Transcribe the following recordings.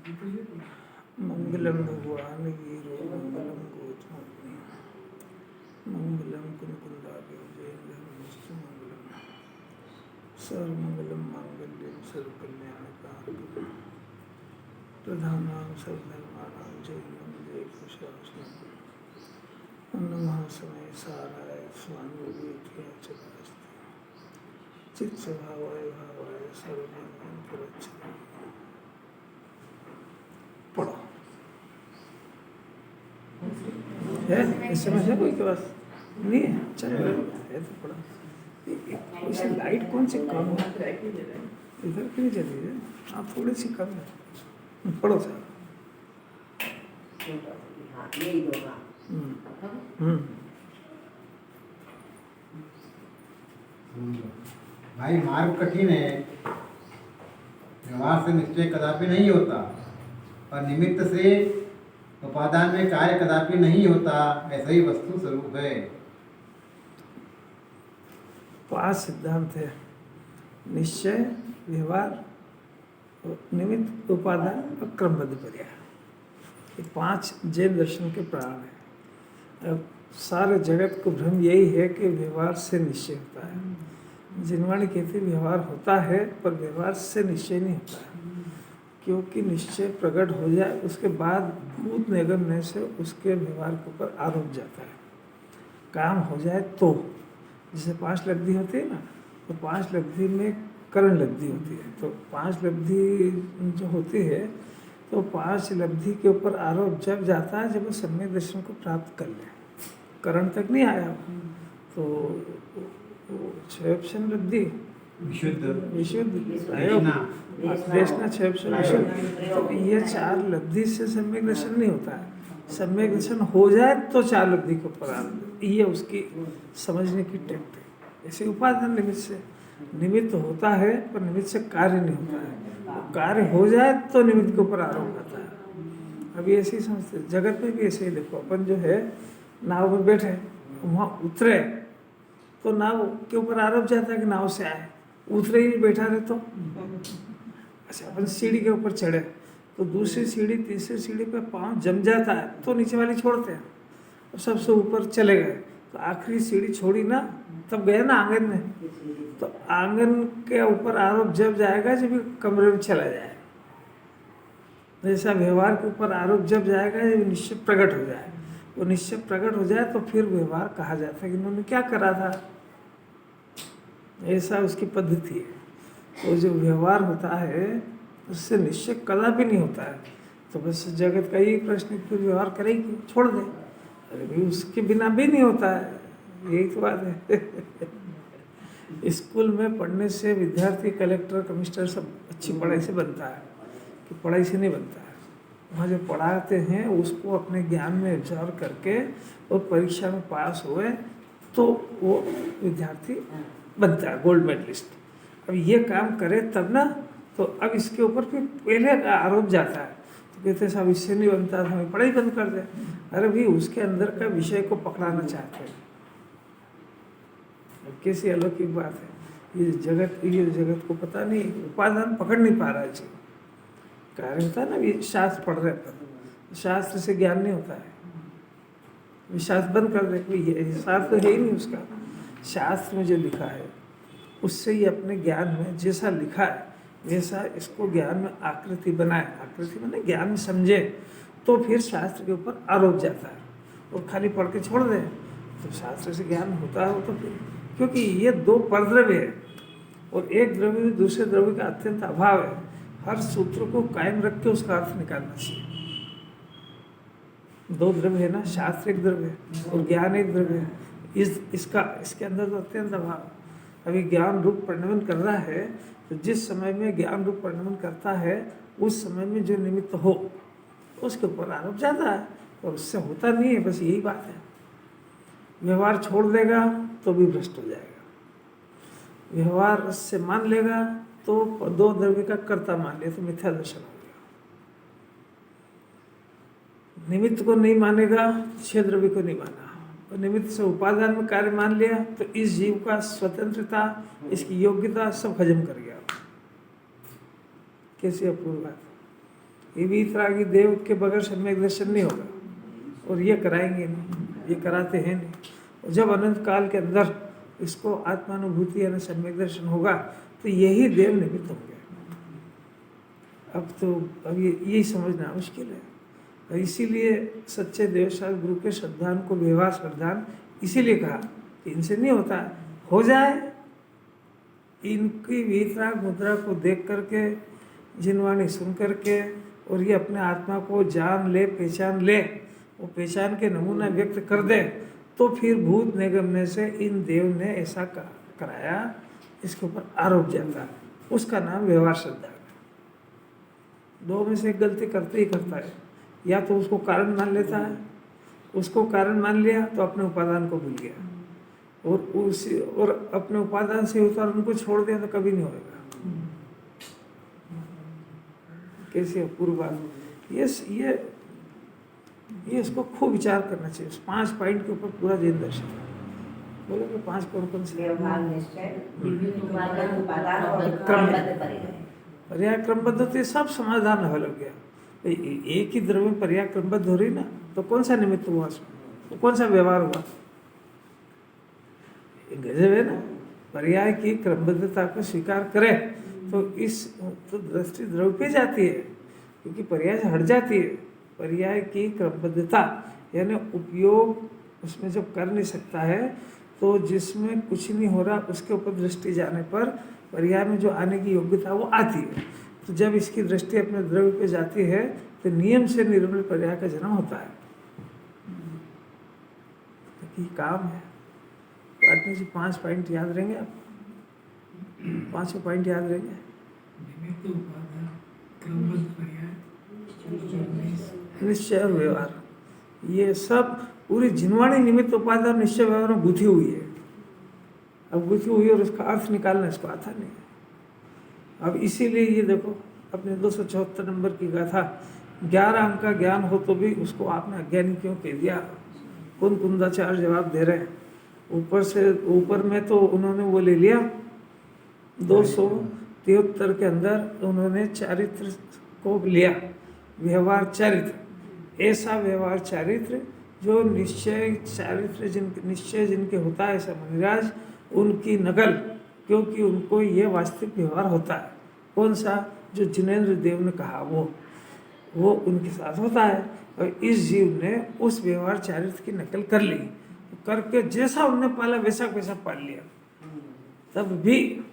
मंगलम भगवान वीरो मंगलम गौतम मंगलम कुंकुंदाभ्यो जयंतु मंगलम सर्वमंगलम मांगल्यम सर्वकल्याणकारकम प्रधानां सर्वधर्माणां जयं जयकुशासनम नमः समय साराय स्वानुभूतियाचरास्ते चित्स्वभावाय भावाय सर्वभूतानां पढ़ो है इस समय है कोई के पास नहीं है चलो है तो पढ़ो इसे लाइट कौन सी कम है इधर क्यों चली है आप थोड़ी सी कम है पढ़ो सर भाई मार्ग कठिन है, व्यवहार से निश्चय कदापि नहीं होता और निमित्त से उपादान में कार्य कदापि नहीं होता, ऐसा ही वस्तु स्वरूप है। 5 सिद्धांत है, निश्चय, व्यवहार, निमित्त, उपादान और क्रमबद्ध पर्याय। ये 5 जैन दर्शन के प्राण है। अब सारे जगत को भ्रम यही है कि व्यवहार से निश्चय होता है। जिनवाणी कहते व्यवहार होता है पर व्यवहार से निश्चय नहीं होता है, क्योंकि निश्चय प्रकट हो जाए उसके बाद भूत निगमने से उसके व्यवहार के ऊपर आरोप जाता है। काम हो जाए तो जैसे 5 लब्धि होती है ना, तो 5 लब्धि में करण लब्धि होती है, तो 5 लब्धि जो होती है तो 5 लब्धि के ऊपर आरोप जब जाता है जब वो सम्यक दर्शन को प्राप्त कर ले, करण तक नहीं आया तो 6 लब्धि विशुद्ध देशना 6 विशुद्ध, तो ये 4 लब्धि से सम्यक दर्शन नहीं होता है। सम्यक दर्शन हो जाए तो 4 लब्धि को प्रारंभ, ये उसकी समझने की टेक्ट है। ऐसे उपादान निमित्त से निमित्त होता है पर निमित्त से कार्य नहीं होता है, तो कार्य हो जाए तो निमित्त के ऊपर आरोप आता है। अभी ऐसे ही समझते जगत में भी ऐसे ही देखो, अपन जो है नाव में बैठे वहाँ उतरे तो नाव के ऊपर आरोप जाता है कि नाव से आए, उतरे ही बैठा रहे तो अच्छा। अपन सीढ़ी के ऊपर चढ़े तो दूसरी सीढ़ी तीसरी सीढ़ी पे पाँव जम जाता है तो नीचे वाली छोड़ते हैं, और सबसे ऊपर चले गए तो आखिरी सीढ़ी छोड़ी ना तब गए ना आंगन में, तो आंगन के ऊपर आरोप जब जाएगा जब कमरे में चला जाए, जैसा व्यवहार के ऊपर आरोप जब जाएगा जब निश्चय प्रकट हो जाए, वो निश्चय प्रकट हो जाए तो फिर व्यवहार कहा जाता है कि इन्होंने क्या करा था, ऐसा उसकी पद्धति है। तो जो व्यवहार होता है उससे निश्चय कदापि नहीं होता है, तो बस जगत का यही प्रश्न फिर व्यवहार करेगी छोड़ दे, अरे भाई उसके बिना भी नहीं होता है, यही तो बात है। स्कूल में पढ़ने से विद्यार्थी कलेक्टर कमिश्नर सब अच्छी पढ़ाई से बनता है कि पढ़ाई से नहीं बनता है। वहाँ जो पढ़ाते हैं उसको अपने ज्ञान में एब्जॉर्व करके और परीक्षा में पास हुए तो वो विद्यार्थी बनता है गोल्ड मेडलिस्ट। अब ये काम करे तब ना, तो अब इसके ऊपर फिर पहले का आरोप जाता है तो कहते साहब इससे नहीं बनता था, हमें पढ़ाई बंद कर दे। अरे भाई उसके अंदर का विषय को पकड़ाना चाहते हैं, कैसी अलौकिक बात है। ये जगत को पता नहीं, उपादान पकड़ नहीं पा रहा है। जी कार्य होता है ना, ये शास्त्र पढ़ रहे पर शास्त्र से ज्ञान नहीं होता है, शास्त्र बंद कर दे, कोई शास्त्र तो है ही नहीं उसका। शास्त्र में जो लिखा है उससे ही अपने ज्ञान में जैसा लिखा है वैसा इसको ज्ञान में आकृति बनाए, आकृति मैंने ज्ञान में समझे, तो फिर शास्त्र के ऊपर आरोप जाता है। और खाली पढ़ के छोड़ दे तो शास्त्र से ज्ञान होता है तो फिर, क्योंकि ये 2 परद्रव्य है और एक द्रव्य दूसरे द्रव्य का अत्यंत अभाव है। हर सूत्र को कायम रख के उसका अर्थ निकालना चाहिए। 2 द्रव्य है ना, शास्त्र एक द्रव्य है और ज्ञान एक द्रव्य है, इसके अंदर तो अत्यंत अभाव। अभी ज्ञान रूप परिणमन कर रहा है तो जिस समय में ज्ञान रूप परिणमन करता है उस समय में जो निमित्त हो उसके ऊपर आरोप जाता है और उससे होता नहीं है, बस यही बात है। व्यवहार छोड़ देगा तो भी भ्रष्ट हो जाएगा, व्यवहार से मान लेगा तो 2 द्रव्य का कर्ता मान लिया तो मिथ्या दर्शन हो गया, निमित्त को नहीं मानेगा 6 द्रव्य को नहीं माना, और निमित्त से उपादान में कार्य मान लिया तो इस जीव का स्वतंत्रता, इसकी योग्यता सब हजम कर गया। कैसी अपूर्व बात। ये वीतरागी देव के बगैर सम्यक दर्शन नहीं होगा, और ये कराएंगे नहीं, ये कराते हैं नहीं। और जब अनंत काल के अंदर इसको आत्मानुभूति यानी सम्यक दर्शन होगा तो यही देव निमित्त होंगे। अब यही समझना मुश्किल है। और इसीलिए सच्चे देवशास्त्र गुरु के श्रद्धान को व्यवहार श्रद्धान इसीलिए कहा कि इनसे नहीं होता, हो जाए। इनकी वीतराग मुद्रा को देख करके, जिनवाणी सुन करके, और ये अपने आत्मा को जान ले, पहचान ले, वो पहचान के नमूना व्यक्त कर दे, तो फिर भूत निगमने से इन देव ने ऐसा कराया, इसके ऊपर आरोप जाता है, उसका नाम व्यवहार श्रद्धा है। दो में से एक गलती करते ही करता है, या तो उसको कारण मान लेता है, उसको कारण मान लिया तो अपने उपादान को भूल गया, और अपने उपादान से उतार उनको छोड़ दिया तो कभी नहीं होगा। कैसे पूर्व बात ये इसको खूब विचार करना चाहिए। 5 पॉइंट के ऊपर पूरा जैन दर्शन बोलो कि 5 कौन से पर्याय क्रमबद्ध होते सब समाधान हल हो गया। एक ही द्रव्य में पर्याय क्रमबद्ध हो रही ना, तो कौन सा निमित्त हुआ उसमें, तो कौन सा व्यवहार हुआ? गजब है ना। पर्याय की क्रमबद्धता को स्वीकार करे तो दृष्टि द्रव्य पे जाती है, क्योंकि पर्याय से हट जाती है। पर्याय की क्रमबद्धता यानी उपयोग उसमें जब कर नहीं सकता है, तो जिसमें कुछ नहीं हो रहा उसके ऊपर दृष्टि जाने पर पर्याय में जो आने की योग्यता वो आती है। तो जब इसकी दृष्टि अपने द्रव्य पे जाती है तो नियम से निर्मल पर्याय का जन्म होता है। तो ये काम है। पाटनी जी 5 पॉइंट याद रहेंगे आप? 5 पॉइंट याद रहेंगे? निश्चय और व्यवहार, ये सब पूरी जिनवाणी निमित्त उपादान निश्चय व्यवहार में गुथी हुई है। अब गुथी हुई और उसका अर्थ निकालना इसको आता नहीं है। अब इसीलिए ये देखो अपने 274 नंबर की गाथा, 11 अंक का ज्ञान हो तो भी उसको आपने अज्ञानी क्यों कह दिया? कुंदाचार्य जवाब दे रहे हैं। ऊपर में तो उन्होंने वो ले लिया 273 के अंदर उन्होंने चारित्र को लिया, व्यवहार चारित्र। ऐसा व्यवहार चारित्र जो निश्चय चारित्र निश्चय जिनके होता है ऐसा मुनिराज, उनकी नकल, क्योंकि उनको ये वास्तविक व्यवहार होता है। कौन सा? जो जिनेंद्र देव ने कहा वो उनके साथ होता है। और इस जीव ने उस व्यवहार चारित्र की नकल कर ली, करके जैसा उन्होंने पाला वैसा वैसा पाल लिया, तब भी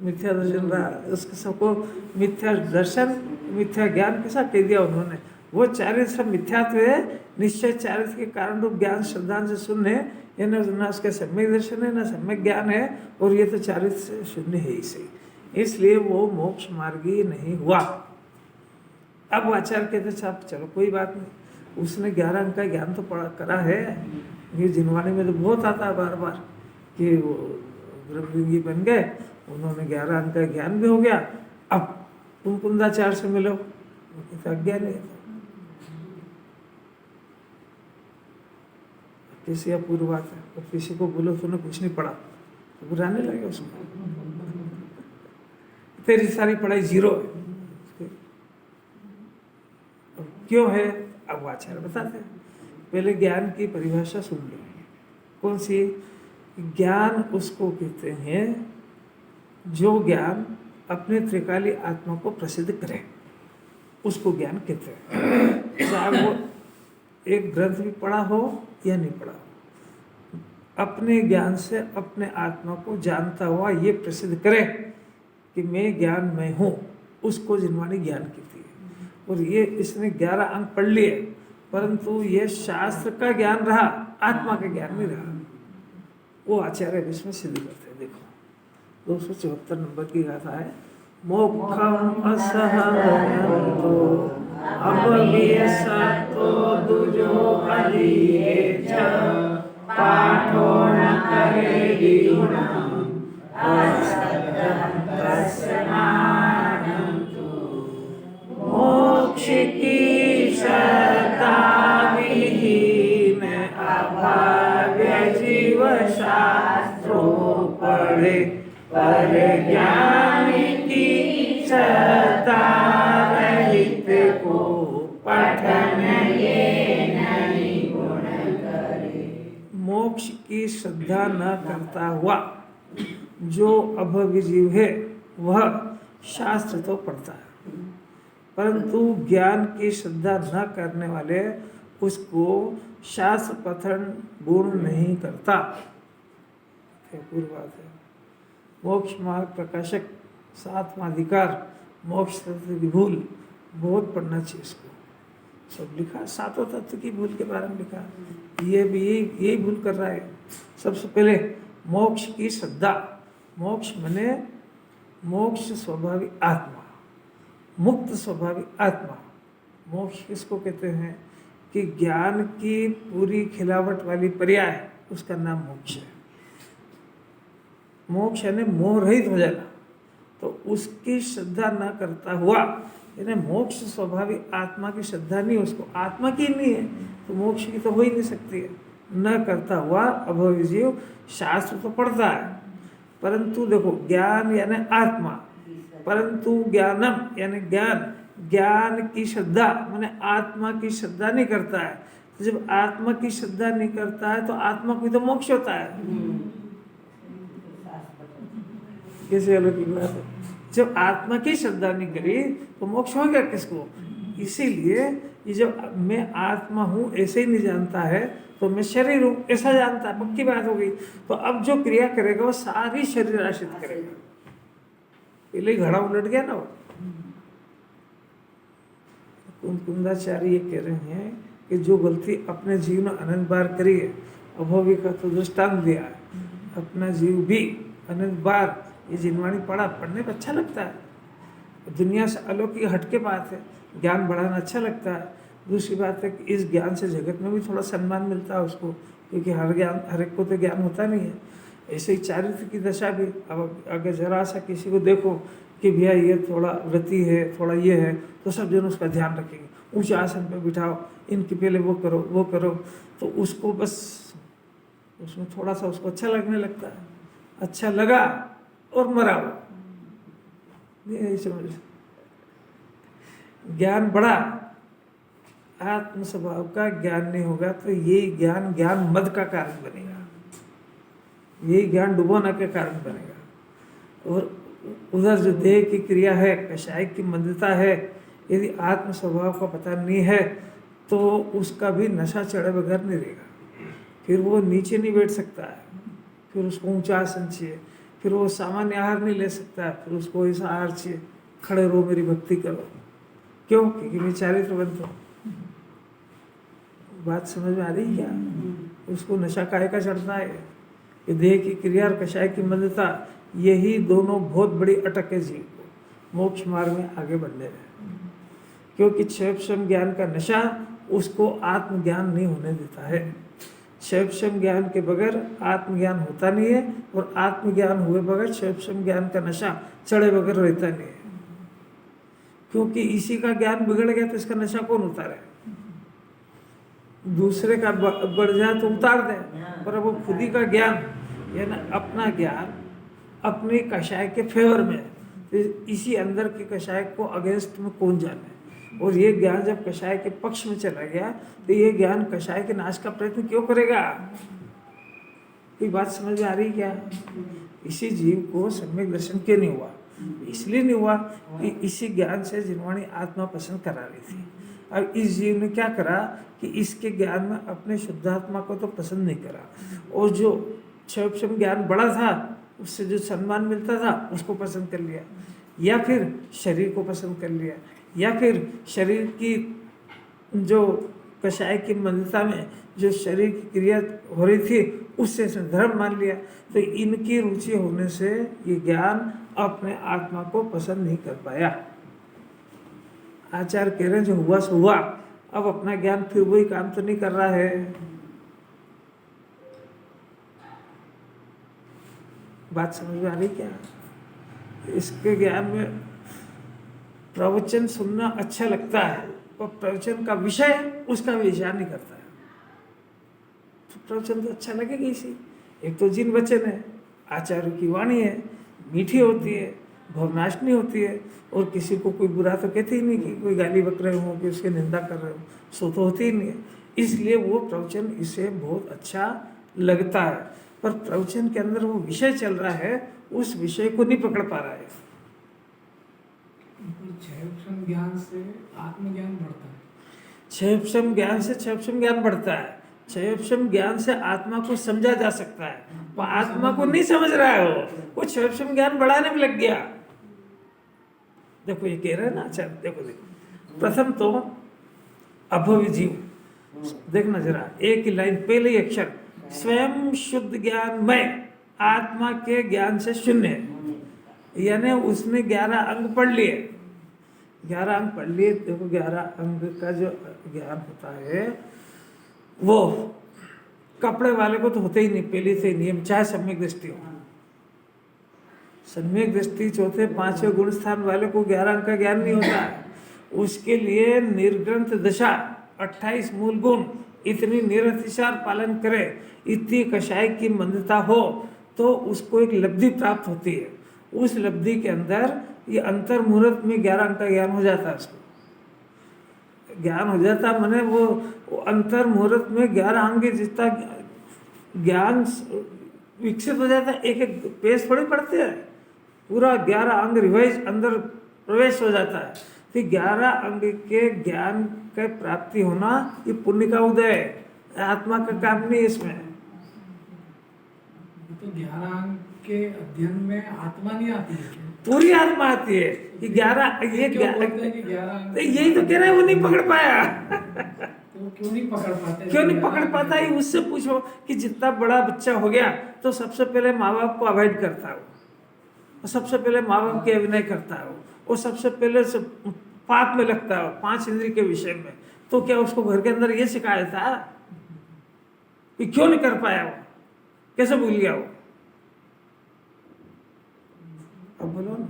मिथ्या दर्शन रहा। उसके सबको मिथ्या दर्शन मिथ्या ज्ञान कैसा कह दिया उन्होंने? वो चारित्र सब मिथ्यात्व है। निश्चय चारित्र के कारण रूप ज्ञान श्रद्धान से शून्य है, यानी ना उसका सम्यक दर्शन है ना सम्यक ज्ञान है, और ये तो चारित्र से शून्य है ही सही, इसलिए वो मोक्ष मार्गी नहीं हुआ। अब आचार्य कहते साहब चलो कोई बात नहीं, उसने 11 अंक का ज्ञान तो पढ़ा करा है। ये जिनवाणी में तो बहुत आता है बार बार कि वो ब्रह्मलिंगी बन गए, उन्होंने 11 अंक का ज्ञान भी हो गया। अब तुम कुंदाचार्य से मिलो, अज्ञान है। किसी अपूर्व बात है, तो किसी को बोलो तूने कुछ नहीं पढ़ा तो बुरा नहीं लगेगा उसको, तेरी सारी पढ़ाई 0 है। क्यों है? अब आचार्य बताते हैं। पहले ज्ञान की परिभाषा सुन लो। कौन सी? ज्ञान उसको कहते हैं जो ज्ञान अपने त्रिकाली आत्मा को प्रसिद्ध करे, उसको ज्ञान कहते हैं। चाहे वो एक ग्रंथ भी पढ़ा हो या नहीं पढ़ा हो, अपने ज्ञान से अपने आत्मा को जानता हुआ ये प्रसिद्ध करे कि मैं ज्ञान में हूँ, उसको जिनवाणी ज्ञान कहती है। और ये इसने 11 अंक पढ़ लिए, परंतु ये शास्त्र का ज्ञान रहा, आत्मा का ज्ञान नहीं रहा। वो आचार्य इसमें सिद्ध करते हैं। देखो 274 नंबर की गाथा है। मोक्षम असहतो अभविष्यतो दुजो अलीये च पाठो न करेहि गुणम् असत्यं तस्य नानन्तु। मोक्ष की श्रद्धा विहीन अभाव्य जीव शास्त्रों पढ़े, पर ज्ञान की श्रद्धा रहित को पठन मोक्ष की श्रद्धा न करता हुआ जो अभव्य जीव है वह शास्त्र तो पढ़ता है, परंतु ज्ञान की श्रद्धा न करने वाले उसको शास्त्र पठन गुण नहीं करता। पूरी बात है। मोक्ष मार्ग प्रकाशक 7वां अधिकार मोक्ष तत्व की भूल बहुत पढ़ना चाहिए इसको। सब लिखा, 7 तत्व की भूल के बारे में लिखा। ये भी यही भूल कर रहा है। सबसे पहले मोक्ष की श्रद्धा। मोक्ष माने मोक्ष स्वाभाविक आत्मा, मुक्त स्वाभाविक आत्मा। मोक्ष किसको कहते हैं कि ज्ञान की पूरी खिलावट वाली पर्याय, उसका नाम मोक्ष है। मोक्ष यानी मोह रहित हो जाना, तो उसकी श्रद्धा न करता हुआ, यानी मोक्ष स्वाभाविक आत्मा की श्रद्धा नहीं, उसको आत्मा की नहीं है तो मोक्ष की तो हो ही नहीं सकती है। न करता हुआ अभव्य जीव शास्त्र तो पढ़ता है, परंतु देखो ज्ञान यानी आत्मा, परंतु ज्ञानम यानी ज्ञान, ज्ञान की श्रद्धा माने आत्मा की श्रद्धा नहीं करता है। तो जब आत्मा की श्रद्धा नहीं करता है तो आत्मा को तो मोक्ष होता है। कैसे अलग की बात है। जब आत्मा की श्रद्धा नहीं करी तो मोक्ष हो गया किसको। इसीलिए ये जब मैं आत्मा हूँ ऐसे ही नहीं जानता है तो मैं शरीर हूँ ऐसा जानता है, पक्की बात हो गई। तो अब जो क्रिया करेगा वो सारी शरीर आश्रित करेगा। पहले घड़ा उलट गया ना वो। कुंदाचार्य ये कह रहे हैं कि जो गलती अपने जीवन में अनंत बार करी है, अभव्य का तो दृष्टांत दिया है, अपना जीव भी अनंत बार ये जिनवाणी पढ़ा, पढ़ने पर अच्छा लगता है। दुनिया से अलौकिक हटके बात है, ज्ञान बढ़ाना अच्छा लगता है। दूसरी बात है कि इस ज्ञान से जगत में भी थोड़ा सम्मान मिलता है उसको, क्योंकि हर एक को तो ज्ञान होता नहीं है। ऐसे ही चारित्र की दशा भी। अब अगर जरा सा किसी को देखो कि भैया ये थोड़ा व्रती है, थोड़ा ये है, तो सब जन उसका ध्यान रखेंगे। ऊंचे आसन पे बिठाओ, इनके पहले वो करो, तो उसको बस उसमें थोड़ा सा उसको अच्छा लगने लगता है। अच्छा लगा और मराओ, यही समझ। ज्ञान बढ़ा, आत्म स्वभाव का ज्ञान नहीं होगा तो यही ज्ञान मद का कारण बनेगा, यही ज्ञान डुबोना के कारण बनेगा। और उधर जो देह की क्रिया है, कषाय की मंदता है, यदि आत्म स्वभाव का पता नहीं है तो उसका भी नशा चढ़े बगैर नहीं रहेगा। फिर वो नीचे नहीं बैठ सकता है, फिर उसको ऊंचा आसन चाहिए, फिर वो सामान्य आहार नहीं ले सकता है, फिर उसको ऐसा आहार चाहिए, खड़े रहो मेरी भक्ति करो। क्यों? क्योंकि मैं चारित्रवंत हूँ। बात समझ में आ रही क्या? उसको नशा काहे का चढ़ता है कि देह की क्रिया और कषाय की मंदता, यही दोनों बहुत बड़ी अटक है जीव को मोक्ष मार्ग में आगे बढ़ने में। क्योंकि क्षयक्षम ज्ञान का नशा उसको आत्मज्ञान नहीं होने देता है। क्षयक्षम ज्ञान के बगैर आत्मज्ञान होता नहीं है, और आत्मज्ञान हुए बगैर क्षयक्षम ज्ञान का नशा चढ़े बगैर रहता नहीं है। क्योंकि इसी का ज्ञान बिगड़ गया तो इसका नशा कौन उतारे? दूसरे का बढ़ जाए तो उतार दे, पर वो खुद ही का ज्ञान यानी अपना ज्ञान अपने कषाय के फेवर में, तो इसी अंदर के कषाय को अगेंस्ट में कौन जाने। और ये ज्ञान जब कषाय के पक्ष में चला गया तो ये ज्ञान कषाय के नाश का प्रयत्न क्यों करेगा? कोई बात समझ में आ रही क्या? इसी जीव को सम्यक दर्शन क्यों नहीं हुआ? इसलिए नहीं हुआ कि इसी ज्ञान से जिनवाणी आत्मा पसंद करा रही थी। अब इस जीव ने क्या करा कि इसके ज्ञान में अपने शुद्धात्मा को तो पसंद नहीं करा, और जो क्षयक्षम ज्ञान बड़ा था उससे जो सम्मान मिलता था उसको पसंद कर लिया, या फिर शरीर को पसंद कर लिया, या फिर शरीर की जो कषाय की मंदता में जो शरीर की क्रिया हो रही थी उससे इसने धर्म मान लिया। तो इनकी रुचि होने से ये ज्ञान अपने आत्मा को पसंद नहीं कर पाया। आचार्य कह रहे हैं जो हुआ सो हुआ, अब अपना ज्ञान फिर वही काम तो नहीं कर रहा है। बात समझ में आ रही क्या? इसके ज्ञान में प्रवचन सुनना अच्छा लगता है, पर प्रवचन का विषय उसका विचार नहीं करता है। तो प्रवचन तो अच्छा लगेगा इसी। एक तो जिन वचन है, आचार्य की वाणी है, मीठी होती है, भवनाशनी होती है, और किसी को कोई बुरा तो कहती ही नहीं कि कोई गाली बक रहे हो कि उसकी निंदा कर रहे हो, सो तो होती ही नहीं है। इसलिए वो प्रवचन इसे बहुत अच्छा लगता है, पर प्रवचन के अंदर वो विषय चल रहा है, उस विषय को नहीं पकड़ पा रहा है। क्षयक्षम ज्ञान से आत्मज्ञान बढ़ता है। क्षयक्षम ज्ञान से क्षयक्षम ज्ञान बढ़ता है। क्षयक्षम ज्ञान से आत्मा को समझा जा सकता है, पर आत्मा को नहीं समझ रहा है वो क्षयक्षम ज्ञान बढ़ाने में लग गया। देखो ये कह रहे हैं ना, अच्छा देखो प्रथम तो अभव्य जीव, देखना जरा एक ही लाइन, पहले ही अक्षर, स्वयं शुद्ध ज्ञान में आत्मा के ज्ञान से शून्य है, यानी उसने 11 अंग पढ़ लिए। 11 अंग पढ़ लिए। देखो 11 अंग का जो ज्ञान होता है वो कपड़े वाले को तो होते ही नहीं, पहले से नियम, चाहे सम्यक दृष्टि हो। सम्यक दृष्टि चौथे पांचवें गुण स्थान वाले को 11 अंग का ज्ञान नहीं होता है। उसके लिए निर्ग्रंथ दशा 28 मूल गुण इतनी निरतिसार पालन करे, इतनी कषाय की मंदता हो, तो उसको एक लब्धि प्राप्त होती है। उस लब्धि के अंदर ये अंतर मुहूर्त में 11 अंक का ज्ञान हो जाता है। उसको ज्ञान हो जाता मैंने वो अंतर मुहूर्त में 11 अंग जितना ज्ञान विकसित हो जाता है। एक एक पेज थोड़ी पढ़ते हैं, पूरा 11 अंग रिवाइज अंदर प्रवेश हो जाता है। तो 11 अंग के ज्ञान का प्राप्ति होना ये पुण्य का उदय है, आत्मा का काम नहीं इसमें। तो 11 अंग के अध्ययन में आत्मा नहीं आती है, पूरी आत्मा आती है। ये 11 ये क्यों बोलते हैं कि 11 अंग? यही तो कह रहे हैं, वो नहीं पकड़ पाया। तो क्यों नहीं पकड़ पाते? क्यों नहीं पकड़ पाता है? उससे पूछो कि जितना बड़ा बच्चा हो गया तो सबसे पहले माँ बाप को अवॉइड करता है, वो सबसे पहले माँ बाप के अभिनय करता है, वो सबसे पहले पाप में लगता है 5 इंद्रिय के विषय में। तो क्या उसको घर के अंदर ये सिखाया था कि क्यों नहीं कर पाया? वो कैसे भूल गया वो? अब बोलो ना,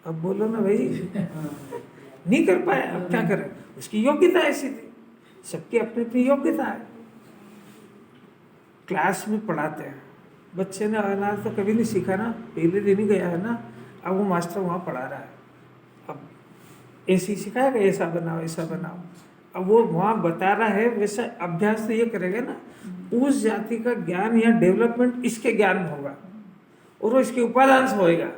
अब बोलो ना भाई। नहीं कर पाया, अब क्या करें? उसकी योग्यता ऐसी थी, सबकी अपनी अपनी योग्यता है। क्लास में पढ़ाते हैं, बच्चे ने अनार तो कभी नहीं सीखा ना, पहले दिन ही गया है ना, अब वो मास्टर वहाँ पढ़ा रहा है, अब ऐसी सिखाएगा, ऐसा बनाओ ऐसा बनाओ। अब वो वहाँ बता रहा है, वैसा अभ्यास तो ये करेगा ना, उस जाति का ज्ञान या डेवलपमेंट इसके ज्ञान में होगा और वो इसके उपादान से होएगा।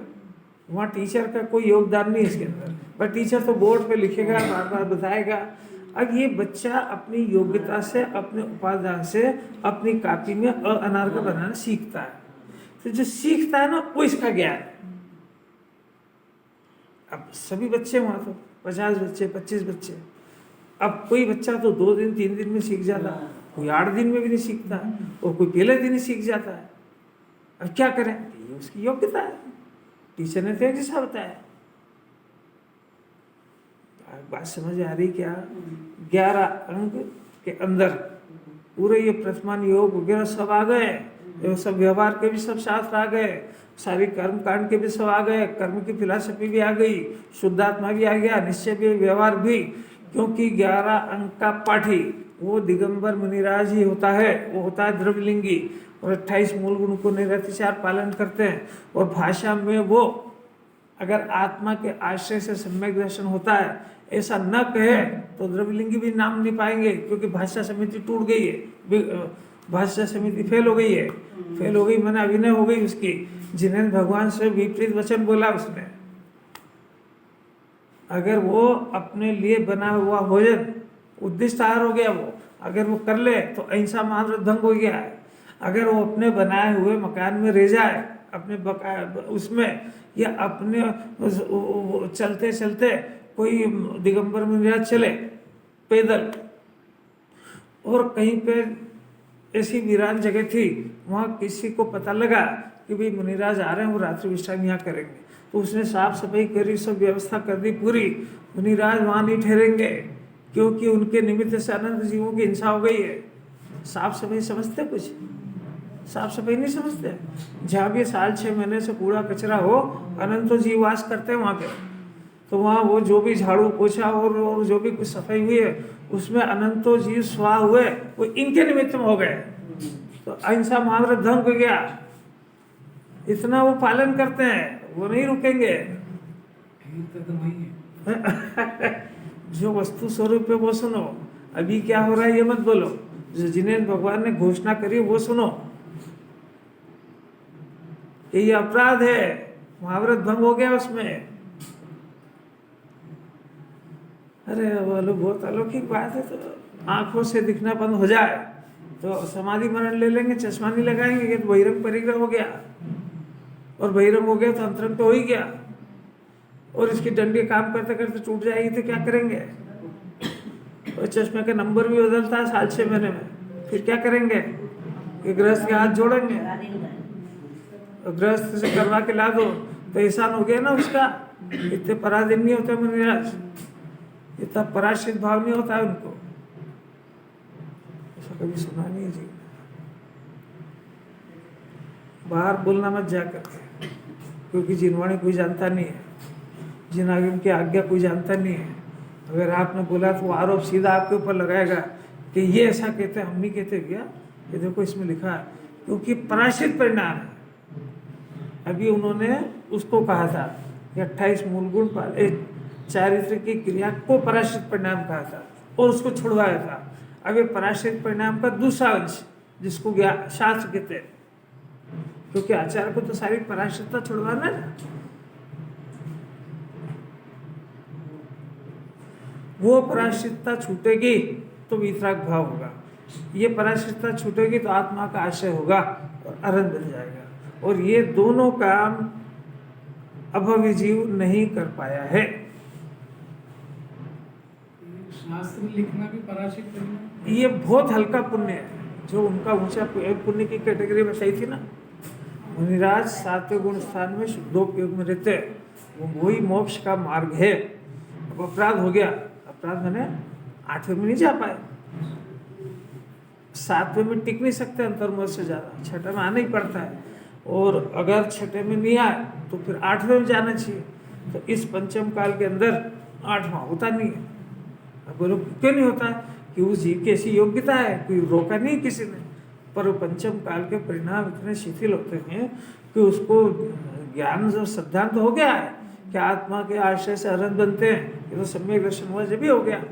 वहाँ टीचर का कोई योगदान नहीं इसके अंदर, पर टीचर तो बोर्ड पे लिखेगा, बार बार बताएगा। अब ये बच्चा अपनी योग्यता से, अपने उपादान से, अपनी कॉपी में अनार का बनाना सीखता है। तो जो सीखता है ना, वो इसका ज्ञान। अब सभी बच्चे वहाँ तो 50 बच्चे 25 बच्चे, अब कोई बच्चा तो 2 दिन 3 दिन में सीख जाता है, कोई 8 दिन में भी नहीं सीखता है, और कोई पहले दिन ही सीख जाता है। अब क्या करें? ये उसकी योग्यता है, टीचर ने तो एक जैसा बताया। बात समझ आ रही क्या? 11 अंक के अंदर पूरे ये प्रथमान योग वगैरह सब आ गए, ये सब व्यवहार के भी सब शास्त्र आ गए, सारी कर्म कांड के भी सब आ गए, कर्म की फिलॉसफी भी आ गई, शुद्धात्मा भी आ गया, निश्चय भी, व्यवहार भी। क्योंकि 11 अंक का पाठी वो दिगंबर मुनिराज ही होता है, वो होता है द्रव्यलिंगी, और 28 मूल गुण को निरतिसार पालन करते हैं। और भाषा में वो अगर आत्मा के आश्रय से सम्यक दर्शन होता है ऐसा न कहे तो द्रव्यलिंगी भी नाम नहीं पाएंगे, क्योंकि भाषा समिति टूट गई है, भाषा समिति फेल हो गई है। फेल हो गई मैंने अभिनय हो गई उसकी, जिन्हें भगवान से विपरीत वचन बोला उसने। अगर वो अपने लिए बना हुआ भोजन उद्दिष्ट आहार हो गया, वो अगर वो कर ले तो अहिंसा महाव्रत भंग हो गया है। अगर वो अपने बनाए हुए मकान में रह जाए, अपने उसमें, या अपने चलते चलते कोई दिगंबर मुनिराज चले पैदल, और कहीं पे ऐसी वीरान जगह थी, वहाँ किसी को पता लगा कि भाई मुनिराज आ रहे हैं, वो रात्रि विश्राम यहाँ करेंगे, तो उसने साफ सफाई करी, सब व्यवस्था कर दी पूरी। मुनिराज वहाँ नहीं ठहरेंगे, क्योंकि उनके निमित्त से अनंत जीवों की हिंसा हो गई है। साफ सफाई समझते? कुछ साफ सफाई नहीं समझते। जहाँ भी साल 6 महीने से कूड़ा कचरा हो, अनंतो जीव वास करते हैं वहाँ पे, तो वहाँ वो जो भी झाड़ू पोछा और जो भी कुछ सफाई हुई है उसमें अनंतो जीव स्वाह हुए, वो इनके निमित्त में हो गए, तो अहिंसा महाव्रत भंग हो गया। इतना वो पालन करते हैं, वो नहीं रुकेंगे। तो वही है। जो वस्तु स्वरूप है वो सुनो, अभी क्या हो रहा है ये मत बोलो, जो जिन्हें भगवान ने घोषणा करी वो सुनो। ये अपराध है, महाव्रत भंग हो गया उसमें। अरे बोलो बहुत अलौकिक बात है। तो आंखों से दिखना बंद हो जाए तो समाधि मरण ले लेंगे, चश्मा नहीं लगाएंगे कि तो बहिरंग परिग्रह हो गया, और बहिरंग हो गया तो अंतरंग तो हो ही गया, और इसकी डंडी काम करते करते टूट जाएगी तो क्या करेंगे? और चश्मे का नंबर भी बदलता है साल 6 महीने में, फिर क्या करेंगे? कि गृहस्थ के हाथ जोड़ेंगे, और गृहस्थ से करवा के ला दो तो एहसान हो गया ना उसका। इतने पराधीन नहीं होते मुनिराज, इतना पराश्रित भाव नहीं होता है उनको। ऐसा कभी सुना नहीं है जी। बाहर बोलना मत जा करके, क्योंकि जिनवाणी कोई जानता नहीं है, जिन आगम की आज्ञा कोई जानता नहीं है। अगर आपने बोला तो वो आरोप सीधा आपके ऊपर लगाएगा कि ये ऐसा कहते हैं, हम नहीं कहते भैया, ये देखो इसमें लिखा है, क्योंकि पराश्रित परिणाम है। अभी उन्होंने उसको कहा था कि 28 मूल गुण चारित्र की क्रिया को पराश्रित परिणाम कहा था और उसको छुड़वाया था। अब ये पराश्रित परिणाम का दूसरा अंश जिसको शास्त्र कहते हैं, क्योंकि आचार्य को तो सारी पराश्रितता छुड़वाना है ना। वो पराश्रितता छूटेगी तो वितराग भाव होगा, ये पराश्रितता छूटेगी तो आत्मा का आशय होगा और आनंद बन जाएगा। और ये दोनों काम अभवी जीव नहीं कर पाया है। शास्त्र लिखना भी पराश्रित परिणाम। ये बहुत हल्का पुण्य है, जो उनका ऊंचा पुण्य की कैटेगरी बताई थी ना। मुनिराज 7वें गुण स्थान में शुद्धोपयोग में रहते हैं, वो वही मोक्ष का मार्ग है। अब अपराध हो गया, अपराध मैंने 8वें में नहीं जा पाए, 7वें में टिक नहीं सकते अंतर्मोह से ज़्यादा, 6ठे में आना ही पड़ता है। और अगर 6ठे में नहीं आए तो फिर 8वें में जाना चाहिए। तो इस पंचम काल के अंदर 8वां होता नहीं है। अब बोलो क्यों नहीं होता है? कि उस जीव की ऐसी योग्यता है, कोई रोका नहीं किसी ने। पर वो पंचम काल के परिणाम इतने शिथिल होते हैं कि उसको ज्ञान जो सिद्धांत हो गया है कि आत्मा के आश्रय से अनंत बनते हैं, ये तो सम्यक दर्शन हुआ जब भी हो गया।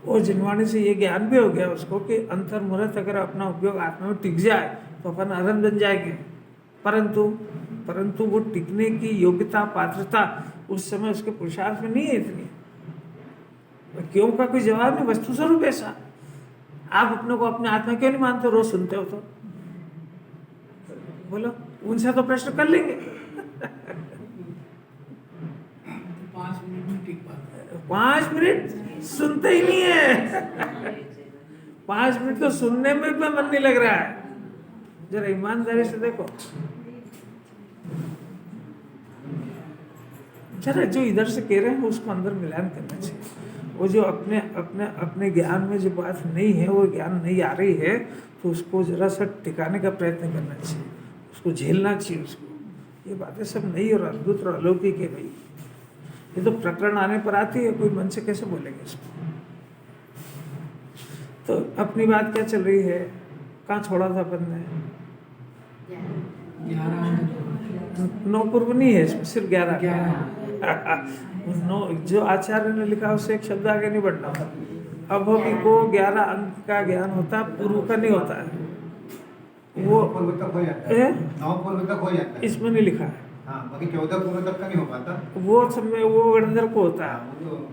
और जिनवाणी से ये ज्ञान भी हो गया उसको कि अंतर्मुहूर्त अगर अपना उपयोग आत्मा में टिक जाए तो अपन अनंत बन जाएंगे। परंतु वो टिकने की योग्यता पात्रता उस समय उसके पुरुषार्थ में नहीं है इतनी। क्यों का कोई जवाब नहीं, वस्तु स्वरूप ऐसा। आप अपने को अपने आत्मा क्यों नहीं मानते? रोज सुनते हो तो बोलो, उनसे तो प्रश्न कर लेंगे। 5 मिनट में टिक पाते हैं। 5 मिनट सुनते ही नहीं है। 5 मिनट तो सुनने में भी मन नहीं लग रहा है। जरा ईमानदारी से देखो, जरा जो इधर से कह रहे हैं उसको अंदर मिलान करना चाहिए। वो जो अपने अपने अपने ज्ञान में जो बात नहीं है, वो ज्ञान नहीं आ रही है, तो उसको जरा सा टिकाने का प्रयत्न करना चाहिए, उसको झेलना चाहिए उसको। ये बातें सब नई और अद्भुत और अलौकिक है भाई। ये तो प्रकरण आने पर आती है, कोई मन से कैसे बोलेंगे इसको। तो अपनी बात क्या चल रही है, कहाँ छोड़ा था अपन ने? 9 पूर्व नहीं है इसमें, सिर्फ 11। नो, जो आचार्य ने लिखा उससे एक शब्द आगे नहीं बढ़ना। अभवी को 11 अंक का ज्ञान होता है, पूर्व का नहीं होता है। वो 9 पूर्व तक हो जाता है, 9 पूर्व तक हो जाता है। इसमें नहीं लिखा है। हाँ, बाकी 14 पूर्व तक का नहीं हो पाता। वो समय वो गणधर को होता है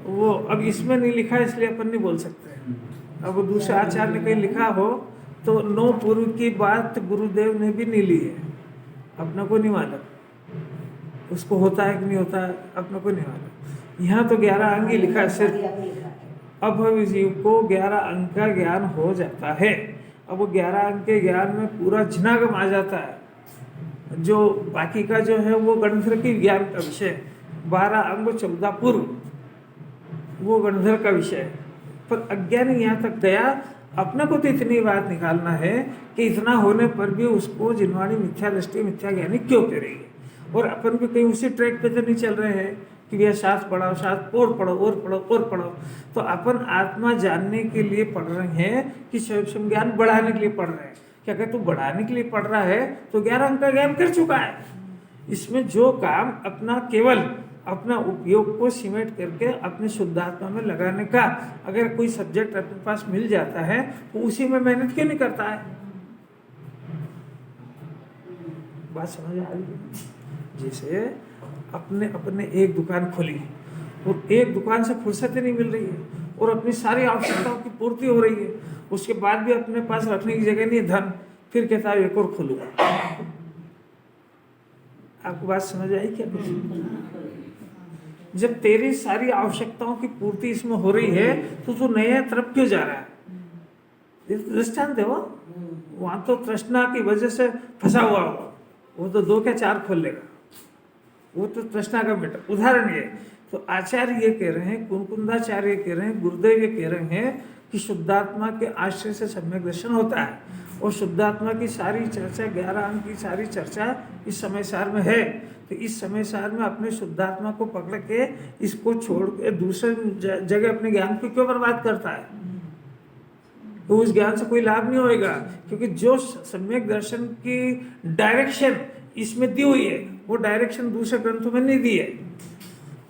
वो। अब इसमें नहीं लिखा है इसलिए अपन नहीं बोल सकते। अब वो दूसरे आचार्य ने कहीं लिखा हो तो 9 पूर्व की बात गुरुदेव ने भी नहीं ली है, अपने को नहीं मालूम उसको होता है कि नहीं होता है, अपने को नहीं मालूम। यहाँ तो 11 अंक ही लिखा है सिर्फ। अभवी जीव को 11 अंक का ज्ञान हो जाता है। अब वो 11 अंक के ज्ञान में पूरा जिनागम आ जाता है। जो बाकी का जो है वो गणधर की ज्ञान का विषय, 12 अंग 14 पूर्व वो गणधर का विषय। पर अज्ञानी यहाँ तक गया, अपने को तो इतनी बात निकालना है कि इतना होने पर भी उसको जिनवाणी मिथ्या दृष्टि मिथ्या ज्ञानी क्यों करेगी। और अपन भी कहीं उसी ट्रैक पे तो नहीं चल रहे हैं कि भैया शास्त्र पढ़ाओ, शास्त्र और पढ़ो और पढ़ो और पढ़ो। तो अपन आत्मा जानने के लिए पढ़ रहे हैं कि स्वयं ज्ञान बढ़ाने के लिए पढ़ रहे हैं। कि अगर तू बढ़ाने के लिए पढ़ रहा है तो 11 अंक का ज्ञान कर चुका है। इसमें जो काम अपना केवल अपना उपयोग को सिमेट करके अपने शुद्धात्मा में लगाने का अगर कोई सब्जेक्ट अपने पास मिल जाता है तो उसी में मेहनत क्यों नहीं करता है? बात समझ आ रही है? जैसे अपने अपने एक दुकान खोली और एक दुकान से फुर्सत ही नहीं मिल रही है और अपनी सारी आवश्यकताओं की पूर्ति हो रही है, उसके बाद भी अपने पास रखने की जगह नहीं धन, फिर कहता है एक और खोलूंगा। आपको बात समझ आई क्या? जब तेरी सारी आवश्यकताओं की पूर्ति इसमें हो रही है तो तू नया तरफ क्यों जा रहा है? दृष्टांत है वो, वहां तो तृष्णा की वजह से फंसा हुआ होगा, वो तो 2 क्या 4 खोल लेगा, वो तो तृष्णा का बेटा। उदाहरण ये, तो आचार्य ये कह रहे हैं, कुंकुंदाचार्य कह रहे हैं, गुरुदेव ये कह रहे हैं कि शुद्धात्मा के आश्रय से सम्यक दर्शन होता है और शुद्धात्मा की सारी चर्चा 11 अंक की सारी चर्चा इस समय सार में है। तो इस समय सार में अपने शुद्धात्मा को पकड़ के इसको छोड़ के दूसरे जगह अपने ज्ञान को क्यों बर्बाद करता है? तो उस ज्ञान से कोई लाभ नहीं होएगा, क्योंकि जो सम्यक दर्शन की डायरेक्शन इसमें दी हुई है वो डायरेक्शन दूसरे ग्रंथों में नहीं दी है।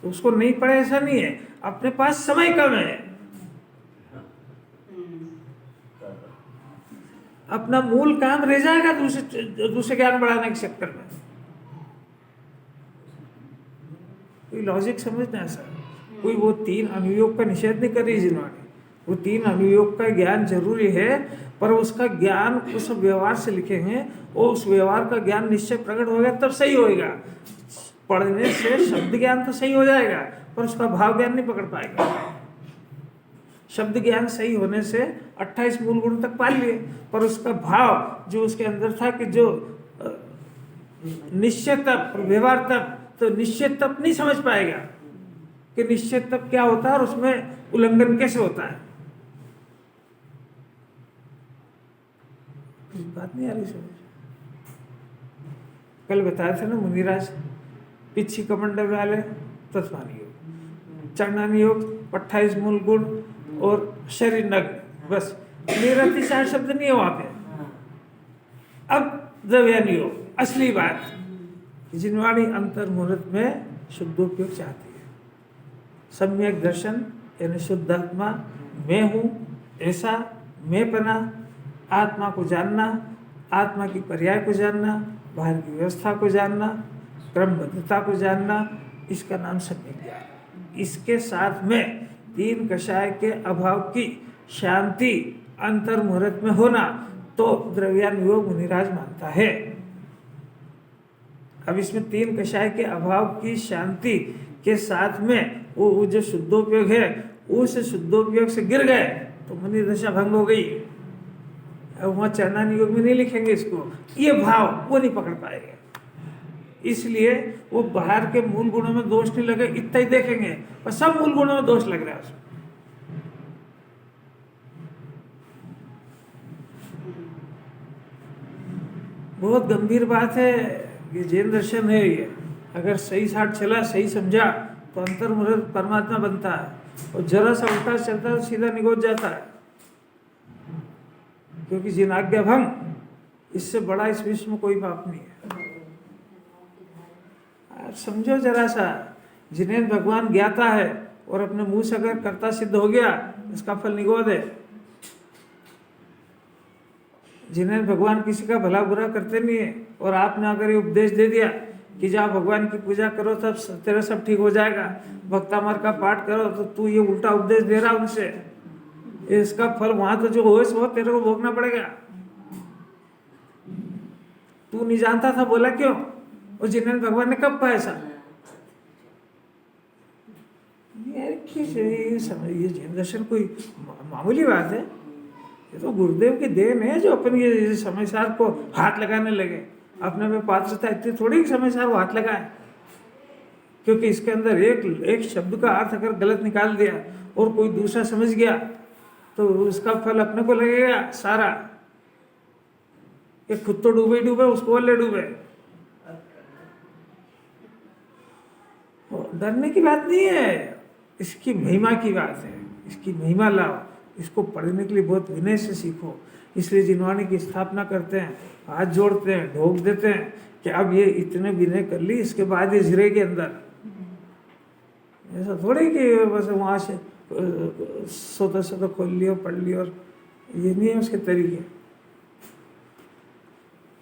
तो उसको नहीं पढ़े ऐसा नहीं है, अपने पास समय कम है, अपना मूल काम रह जाएगा दूसरे ज्ञान बढ़ाने के चक्कर में। कोई लॉजिक समझना ऐसा, कोई वो 3 अनुयोग का निषेध नहीं कर रही जिन्होंने, वो 3 अनुयोग का ज्ञान जरूरी है, पर उसका ज्ञान उस व्यवहार से लिखे हैं और उस व्यवहार का ज्ञान निश्चय प्रकट होगा तब सही होएगा। पढ़ने से शब्द ज्ञान तो सही हो जाएगा पर उसका भाव ज्ञान नहीं पकड़ पाएगा। शब्द ज्ञान सही होने से 28 मूल गुण तक पा लिए, पर उसका भाव जो उसके अंदर था कि जो निश्चय तप व्यवहार तप, तो निश्चय तप नहीं समझ पाएगा कि निश्चय तप क्या होता है और उसमें उल्लंघन कैसे होता है। बात नहीं आ रही समझ? कल बताया था ना मुनिराज, पिछी कमंडल वाले तत्वान योग, चरणान योग, 28 मूल गुण और शरीर नग्न, बस निरतिशय शब्द नहीं है वहां पे। अब द्रव्यान योग, असली बात, जिनवाणी अंतर मुहूर्त में शुद्धोपयोग चाहती है। सम्यक दर्शन यानी शुद्धात्मा मैं हूँ ऐसा मैं पना, आत्मा को जानना, आत्मा की पर्याय को जानना, बाहर की व्यवस्था को जानना, क्रमबद्धता को जानना, इसका नाम सम्यक ज्ञान। इसके साथ में 3 कषाय के अभाव की शांति अंतर मुहूर्त में होना तो द्रव्यान योग मुनिराज मानता है। अब इसमें 3 कषाय के अभाव की शांति के साथ में वो जो शुद्धोपयोग है उस शुद्धोपयोग से गिर गए तो मुनि दशा भंग हो गई। अब वहाँ चरणान योग में नहीं लिखेंगे इसको, ये भाव वो नहीं पकड़ पाएंगे, इसलिए वो बाहर के मूल गुणों में दोष नहीं लगे इतना ही देखेंगे, पर सब मूल गुणों में दोष लग रहा है उसमें। बहुत गंभीर बात है, ये जैन दर्शन है। ये अगर सही साथ चला, सही समझा तो अंतर्मुहूर्त परमात्मा बनता है और जरा सा उल्टा चलता है तो सीधा निगोच जाता है, क्योंकि जिन आज्ञा भंग इससे बड़ा इस विश्व में कोई पाप नहीं है। आप समझो जरा सा, जिन्हें भगवान ज्ञाता है और अपने मुंह से अगर कर्ता सिद्ध हो गया इसका फल निगोद है। जिन्हें भगवान किसी का भला बुरा करते नहीं है और आपने अगर ये उपदेश दे दिया कि जाओ भगवान की पूजा करो तब तेरा सब ठीक हो जाएगा, भक्तामर का पाठ करो, तो तू ये उल्टा उपदेश दे रहा उनसे, इसका फल वहां तो जो हो वो तेरे को भोगना पड़ेगा। तू नहीं जानता था बोला क्यों? और जिन्हें भगवान ने कब कहा ऐसा? ये जैन दर्शन कोई मामूली बात है? ये तो गुरुदेव की देन है जो अपन ये समय सार को हाथ लगाने लगे। अपने में पात्रता इतनी थोड़ी समय सार वो हाथ लगाए, क्योंकि इसके अंदर एक शब्द का अर्थ अगर गलत निकाल दिया और कोई दूसरा समझ गया तो उसका फल अपने को लगेगा सारा। ये खुद तो डूबे डूबे उसको ले डूबे। डरने की बात नहीं है, इसकी महिमा की बात है। इसकी महिमा लाओ, इसको पढ़ने के लिए बहुत विनय से सीखो। इसलिए जिनवाणी की स्थापना करते हैं, हाथ जोड़ते हैं, ढोक देते हैं कि अब ये इतने विनय कर ली, इसके बाद ये जिरे के अंदर। ऐसा थोड़ी कि बस वहाँ से स्वतः खोल लिया, पढ़ लिया, और ये नहीं है उसके तरीके।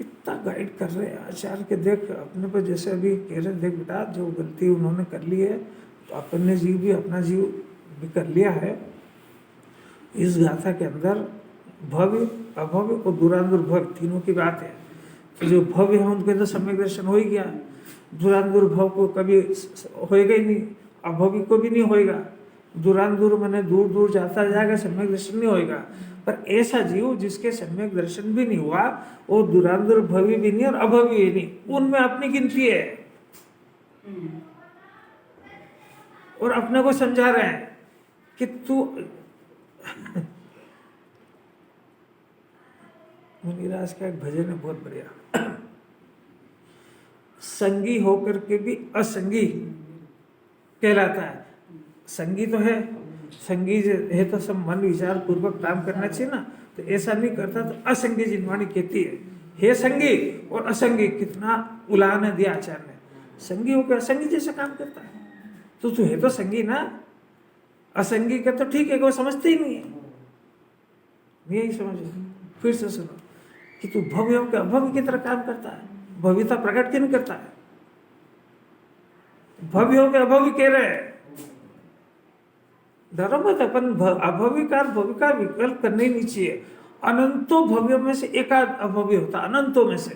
इतना गाइड कर रहे हैं आचार्य के, देख अपने पर जैसे अभी कह रहे, देख बेटा जो गलती उन्होंने कर ली है तो अपने जीव भी, अपना जीव भी कर लिया है। इस गाथा के अंदर भव्य, अभव्य और दुरांदुर्भव तीनों की बात है। तो जो भव्य है उनके तो सम्यक दर्शन हो ही गया, दुरांदुर्भव को कभी होएगा ही नहीं, अभव्य को भी नहीं होएगा। दुरांदुर मैंने दूर दूर जाता जाएगा, सम्यक दर्शन नहीं होएगा। पर ऐसा जीव जिसके सम्यक दर्शन भी नहीं हुआ, वो दुरांदुर भव्य भी नहीं और अभव्य भी नहीं, उनमें अपनी गिनती है। और अपने को समझा रहे हैं कि तू मुनिराज का एक भजन है बहुत बढ़िया, संगी होकर के भी असंगी कहलाता है। संगी तो है, संगी है तो सब मन विचार पूर्वक काम करना चाहिए ना, तो ऐसा नहीं करता तो असंगी जिनवाणी कहती है। हे संगी और असंगी, कितना उलाहना दिया आचार्य ने। संगी होकर असंगी जैसा काम करता है, तो तू है तो संगी ना। असंगी का तो ठीक है, वो समझते ही नहीं है, यही समझो। फिर से सुनो कि तू भव्य होकर अभव्य की तरह काम करता है, भव्यता प्रकट क्यों नहीं करता है? भव्य होकर अभव्य कह रहे हैं, डरो मत। अपन अभव्य का भव्य का विकल्प करने ही नहीं चाहिए। अनंतों भव्य में से एक आध अभव्य होता, अनंतों में से।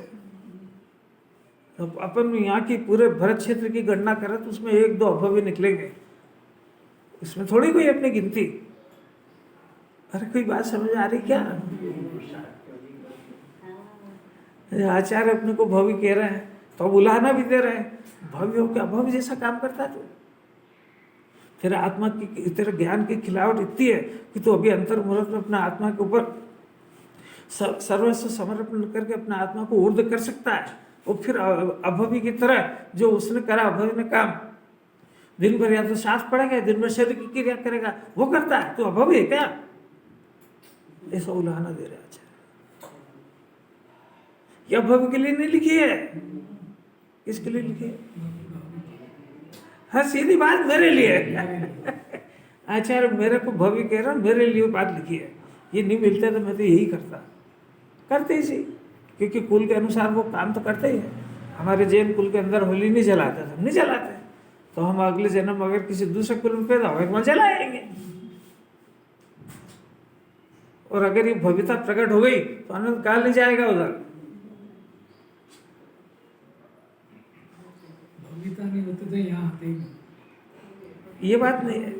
तो अपन यहाँ की पूरे भरत क्षेत्र की गणना करें तो उसमें एक दो अभव्य निकलेंगे, इसमें थोड़ी कोई अपनी गिनती। अरे कोई बात समझ आ रही क्या? आचार्य अपने को भव्य कह रहे हैं तो अब उलाहना भी दे रहे हैं, भव्य हो के अभव्य जैसा काम करता है। तो तेरा आत्मा की, तेरे ज्ञान की खिलावट इतनी है कि तू अभी अंतर्मुहूर्त में अपना आत्मा के ऊपर सर्वस्व समर्पण करके अपना आत्मा को ऊर्ध्व कर सकता है। और फिर अभव्य की तरह जो उसने करा, अभव्य ने काम, दिन भर या तो सांस पड़ेगा, दिन भर शरीर की क्रिया करेगा, वो करता है, तो अभव्य है क्या? ऐसा उलाहना दे रहे आचार्य। ये अभव्य के लिए नहीं लिखी है, किसके लिए लिखी है? हाँ, सीधी बात मेरे लिए। आचार्य मेरे को भव्य कह रहा, मेरे लिए बात लिखी है। ये नहीं मिलता तो मैं तो यही करता, करते ही, क्योंकि कुल के अनुसार वो काम तो करते ही है। हमारे जैन कुल के अंदर होली नहीं जलाते, हम नहीं जलाते, तो हम अगले जन्म अगर किसी दूसरे कुल में पैदा होगा तो वहाँ जलाएंगे। और अगर ये भव्यता प्रकट हो गई तो अनंत काल नहीं जाएगा उधर। भव्यता नहीं होती तो यहाँ आते ही नहीं। ये बात नहीं है,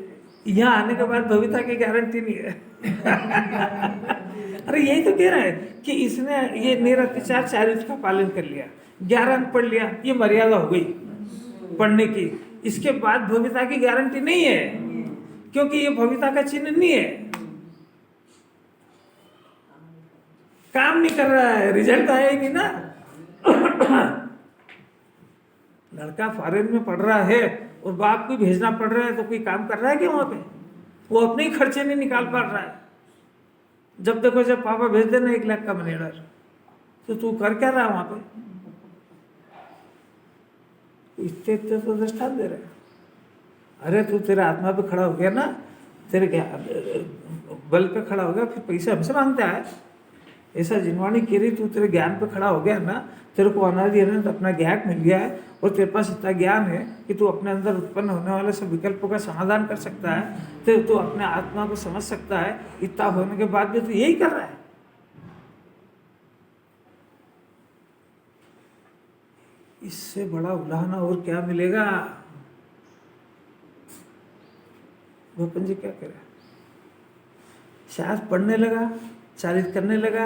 यहाँ आने के बाद भव्यता की गारंटी नहीं है। अरे यही तो कह रहा है कि इसने ये निरत्याचार चारित्र का पालन कर लिया, 11 अंक पढ़ लिया, ये मर्यादा हो गई पढ़ने की। इसके बाद भव्यता की गारंटी नहीं है, क्योंकि ये भव्यता का चिन्ह नहीं है, काम नहीं कर रहा है, रिजल्ट आया ही नहीं ना। लड़का फॉरेन में पढ़ रहा है और बाप को भेजना पड़ रहा है, तो कोई काम कर रहा है क्या वहां पे? वो अपने ही खर्चे नहीं निकाल पा रहा है। जब देखो जब पापा भेज देना 1 लाख का मनी ऑर्डर, तो तू कर क्या रहा वहां पे? इतने तो दृष्टांत दे रहे। अरे तू तेरे आत्मा पे खड़ा हो गया ना, तेरे क्या बल पे खड़ा हो गया, फिर पैसे हमसे मांगता है? ऐसा जिनवाणी कह रही, तू तेरे ज्ञान पे खड़ा हो गया ना, तेरे को अनादि अनंत अपना ज्ञान मिल गया है, और तेरे पास इतना ज्ञान है कि तू अपने अंदर उत्पन्न होने वाले सब विकल्पों का समाधान कर सकता है, तो तू अपने आत्मा को समझ सकता है। इतना होने के बाद भी तू यही कर रहा है। इससे बड़ा उलाहना और क्या मिलेगा? गोपन जी क्या कह रहे? शायद पढ़ने लगा, चारित्र करने लगा,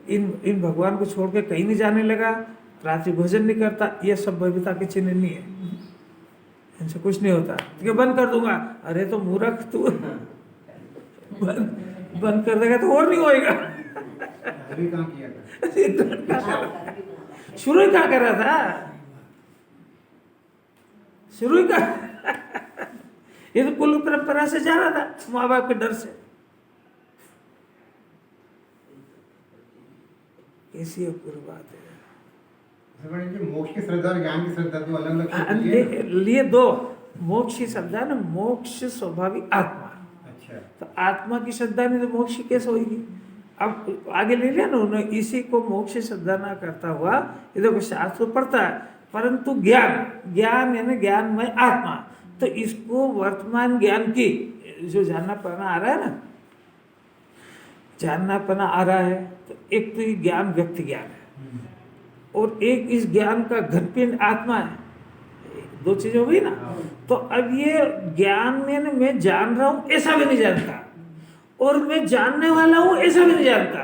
इन भगवान को छोड़ के कहीं नहीं जाने लगा, रात्रि भोजन नहीं करता, ये सब भव्यता के चिन्ह नहीं है, इनसे कुछ नहीं होता। तो बंद कर दूंगा, अरे तो मूर्ख तू, बंद कर देगा तो और नहीं होएगा। अभी कहाँ किया था? शुरू ही कहाँ कर रहा था? शुरू ही कहाँ? ये तो कुल परंपरा से जा रहा था, माँ बाप के डर से। कैसी अपूर्व बात है। पंडित जी, मोक्ष की श्रद्धा और ज्ञान की श्रद्धा दो अलग अलग हाँ, चीजें हैं ना? लिए दो। मोक्ष की श्रद्धा ना, मोक्ष स्वाभाविक आत्मा, अच्छा। तो आत्मा की श्रद्धा नहीं तो मोक्ष कैसे होगी। अब आगे ले लिया ना उन्होंने, इसी को मोक्ष की श्रद्धा ना करता हुआ, ये देखो शास्त्र पढ़ता है, परंतु ज्ञान यानी ज्ञानमय आत्मा, तो इसको वर्तमान ज्ञान की जो जानना पढ़ना आ रहा है ना, जानना पढ़ना आ रहा है, तो एक तो ये ज्ञान व्यक्ति ज्ञान है, और एक इस ज्ञान का घनपिंड आत्मा है, दो चीज हो गई ना। तो अब ये ज्ञान में मैं जान रहा हूं ऐसा भी नहीं जानता, और मैं जानने वाला हूं ऐसा भी नहीं जानता,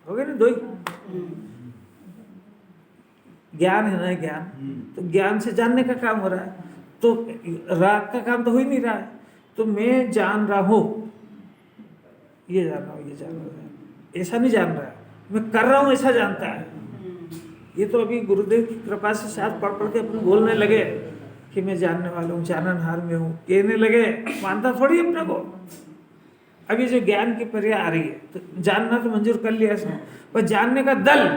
हो गया ना दो ही। ज्ञान है ना, ज्ञान, तो ज्ञान से जानने का काम हो रहा है, तो राग का काम तो हो ही नहीं रहा है। तो मैं जान रहा हूं, ये जान रहा हूं, ये जान रहा हूं, ऐसा नहीं जान रहा है, मैं कर रहा हूं ऐसा जानता है। ये तो अभी गुरुदेव की कृपा से शायद पढ़ पढ़ के अपने बोलने लगे कि मैं जानने वाला हूँ, जाननहार में हूँ, कहने लगे, मानता थोड़ी अपने को। अभी जो ज्ञान की पर्याय आ रही है, तो जानना तो मंजूर कर लिया इसने, पर जानने का दल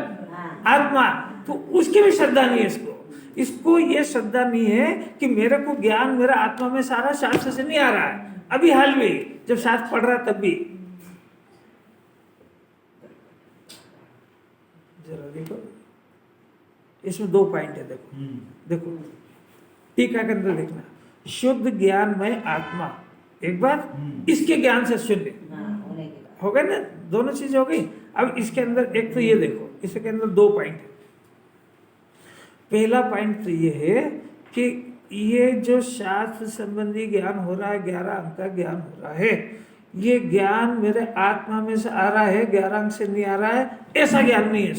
आत्मा, तो उसकी भी श्रद्धा नहीं है इसको ये श्रद्धा नहीं है कि मेरे को ज्ञान मेरा आत्मा में सारा शास्त्र से नहीं आ रहा है। अभी हाल में जब शास्त्र पढ़ रहा तब भी, जरा देखो इसमें दो पॉइंट है, देखो टीका के अंदर देखना, शुद्ध ज्ञानमय आत्मा एक बात, इसके ज्ञान से शून्य हो गए ना, दोनों चीज हो गई। अब इसके अंदर एक तो ये देखो, इसके अंदर दो पॉइंट है। पहला पॉइंट तो ये है कि ये जो शास्त्र संबंधी ज्ञान हो रहा है, 11 अंक का ज्ञान हो रहा है, ये ज्ञान मेरे आत्मा में से आ रहा है, 11 अंक से नहीं आ रहा है, ऐसा ज्ञान नहीं है